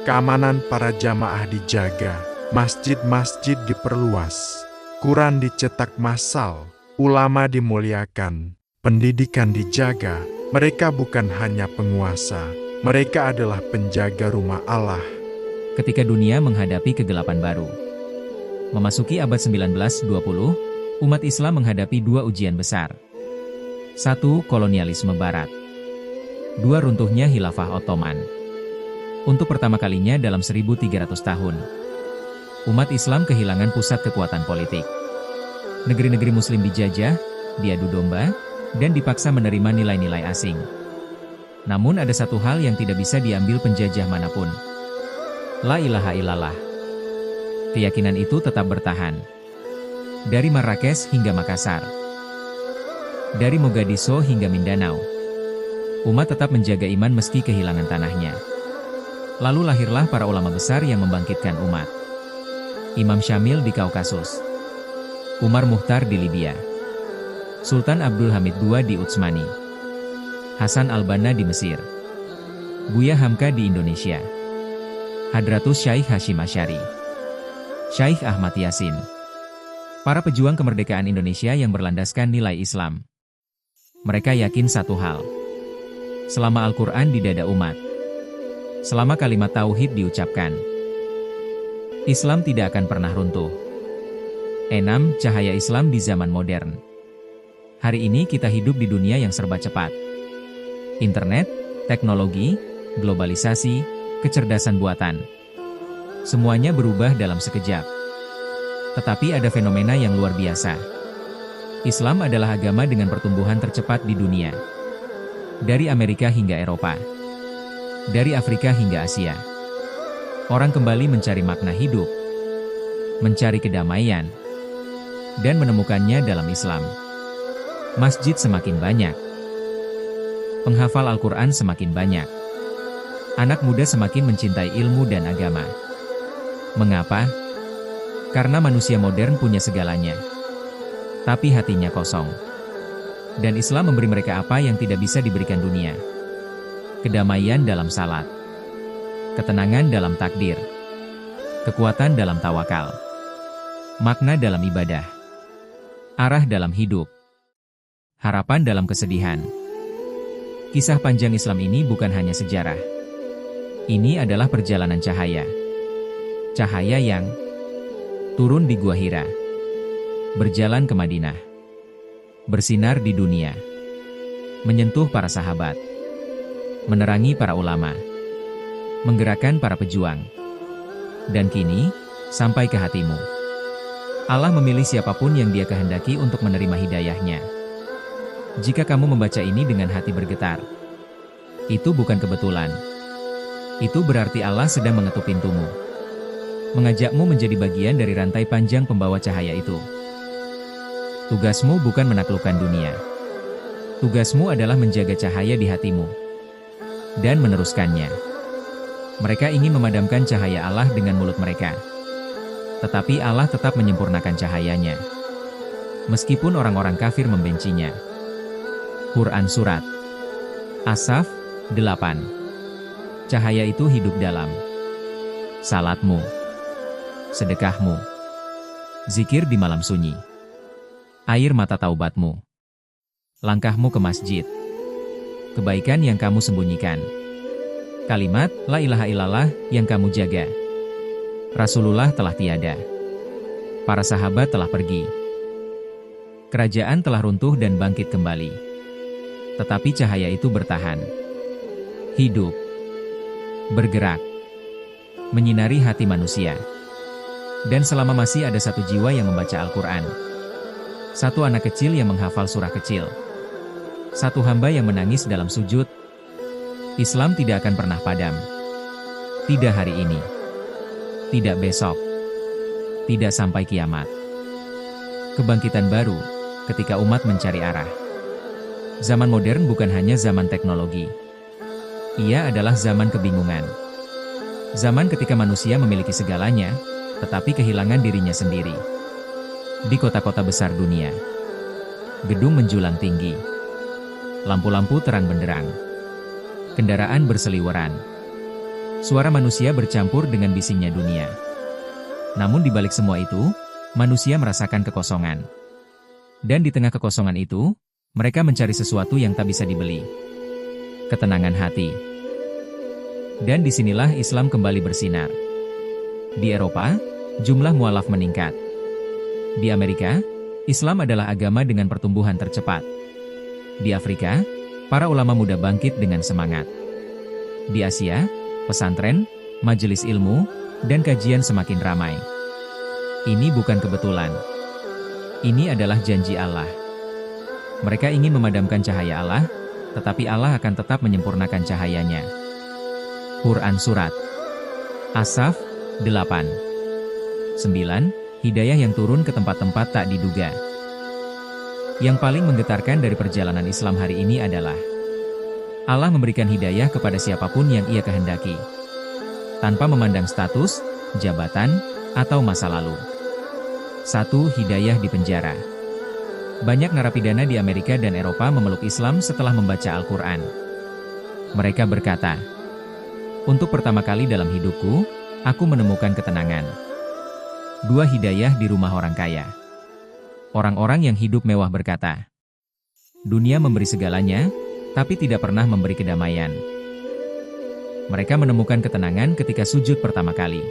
keamanan para jamaah dijaga, masjid-masjid diperluas, Quran dicetak massal, Ulama dimuliakan, pendidikan dijaga. Mereka bukan hanya penguasa, mereka adalah penjaga rumah Allah. Ketika dunia menghadapi kegelapan baru. Memasuki abad 19-20, umat Islam menghadapi dua ujian besar. 1. Kolonialisme Barat. 2. Runtuhnya Khilafah Ottoman. Untuk pertama kalinya dalam 1300 tahun, umat Islam kehilangan pusat kekuatan politik. Negeri-negeri Muslim dijajah, diadu domba, dan dipaksa menerima nilai-nilai asing. Namun ada satu hal yang tidak bisa diambil penjajah manapun. La ilaha illallah. Keyakinan itu tetap bertahan. Dari Marrakesh hingga Makassar. Dari Mogadishu hingga Mindanao. Umat tetap menjaga iman meski kehilangan tanahnya. Lalu lahirlah para ulama besar yang membangkitkan umat. Imam Syamil di Kaukasus. Umar Mukhtar di Libya. Sultan Abdul Hamid II di Utsmani. Hasan al-Banna di Mesir. Buya Hamka di Indonesia. Hadratus Syaikh Hashim Asy'ari. Syaikh Ahmad Yasin. Para pejuang kemerdekaan Indonesia yang berlandaskan nilai Islam. Mereka yakin satu hal. Selama Al-Quran di dada umat, selama kalimat tauhid diucapkan, Islam tidak akan pernah runtuh. 6. Cahaya Islam di zaman modern. Hari ini kita hidup di dunia yang serba cepat. Internet, teknologi, globalisasi, kecerdasan buatan. Semuanya berubah dalam sekejap. Tetapi ada fenomena yang luar biasa. Islam adalah agama dengan pertumbuhan tercepat di dunia. Dari Amerika hingga Eropa. Dari Afrika hingga Asia. Orang kembali mencari makna hidup. Mencari kedamaian. Dan menemukannya dalam Islam. Masjid semakin banyak. Penghafal Al-Quran semakin banyak. Anak muda semakin mencintai ilmu dan agama. Mengapa? Karena manusia modern punya segalanya. Tapi hatinya kosong. Dan Islam memberi mereka apa yang tidak bisa diberikan dunia. Kedamaian dalam salat. Ketenangan dalam takdir. Kekuatan dalam tawakal. Makna dalam ibadah. Arah dalam hidup. Harapan dalam kesedihan. Kisah panjang Islam ini bukan hanya sejarah. Ini adalah perjalanan cahaya. Cahaya yang turun di Gua Hira. Berjalan ke Madinah. Bersinar di dunia. Menyentuh para sahabat. Menerangi para ulama. Menggerakkan para pejuang. Dan kini, sampai ke hatimu. Allah memilih siapapun yang Dia kehendaki untuk menerima hidayahnya. Jika kamu membaca ini dengan hati bergetar, itu bukan kebetulan. Itu berarti Allah sedang mengetuk pintumu. Mengajakmu menjadi bagian dari rantai panjang pembawa cahaya itu. Tugasmu bukan menaklukkan dunia. Tugasmu adalah menjaga cahaya di hatimu. Dan meneruskannya. Mereka ingin memadamkan cahaya Allah dengan mulut mereka. Tetapi Allah tetap menyempurnakan cahayanya. Meskipun orang-orang kafir membencinya. Quran Surat As-Saff 8. Cahaya itu hidup dalam salatmu, sedekahmu, zikir di malam sunyi, air mata taubatmu, langkahmu ke masjid, kebaikan yang kamu sembunyikan, kalimat la ilaha illallah yang kamu jaga. Rasulullah telah tiada. Para sahabat telah pergi. Kerajaan telah runtuh dan bangkit kembali. Tetapi cahaya itu bertahan. Hidup. Bergerak. Menyinari hati manusia. Dan selama masih ada satu jiwa yang membaca Al-Quran. Satu anak kecil yang menghafal surah kecil. Satu hamba yang menangis dalam sujud. Islam tidak akan pernah padam. Tidak hari ini. Tidak besok. Tidak sampai kiamat. Kebangkitan baru, ketika umat mencari arah. Zaman modern bukan hanya zaman teknologi. Ia adalah zaman kebingungan. Zaman ketika manusia memiliki segalanya, tetapi kehilangan dirinya sendiri. Di kota-kota besar dunia. Gedung menjulang tinggi. Lampu-lampu terang benderang. Kendaraan berseliweran. Suara manusia bercampur dengan bisingnya dunia. Namun di balik semua itu, manusia merasakan kekosongan. Dan di tengah kekosongan itu, mereka mencari sesuatu yang tak bisa dibeli. Ketenangan hati. Dan disinilah Islam kembali bersinar. Di Eropa, jumlah mualaf meningkat. Di Amerika, Islam adalah agama dengan pertumbuhan tercepat. Di Afrika, para ulama muda bangkit dengan semangat. Di Asia, pesantren, majelis ilmu, dan kajian semakin ramai. Ini bukan kebetulan. Ini adalah janji Allah. Mereka ingin memadamkan cahaya Allah, tetapi Allah akan tetap menyempurnakan cahayanya. Quran Surat As-Saff 8. 9. Hidayah yang turun ke tempat-tempat tak diduga. Yang paling menggetarkan dari perjalanan Islam hari ini adalah Allah memberikan hidayah kepada siapapun yang Ia kehendaki, tanpa memandang status, jabatan, atau masa lalu. 1. Hidayah di penjara. Banyak narapidana di Amerika dan Eropa memeluk Islam setelah membaca Al-Quran. Mereka berkata, "Untuk pertama kali dalam hidupku, aku menemukan ketenangan." 2. Hidayah di rumah orang kaya. Orang-orang yang hidup mewah berkata, "Dunia memberi segalanya, tapi tidak pernah memberi kedamaian." Mereka menemukan ketenangan ketika sujud pertama kali.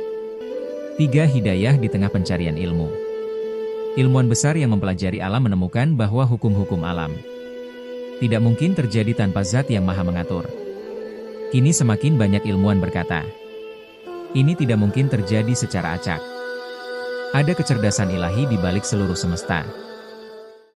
3. Hidayah di tengah pencarian ilmu. Ilmuwan besar yang mempelajari alam menemukan bahwa hukum-hukum alam tidak mungkin terjadi tanpa zat yang maha mengatur. Kini semakin banyak ilmuwan berkata, ini tidak mungkin terjadi secara acak. Ada kecerdasan ilahi di balik seluruh semesta.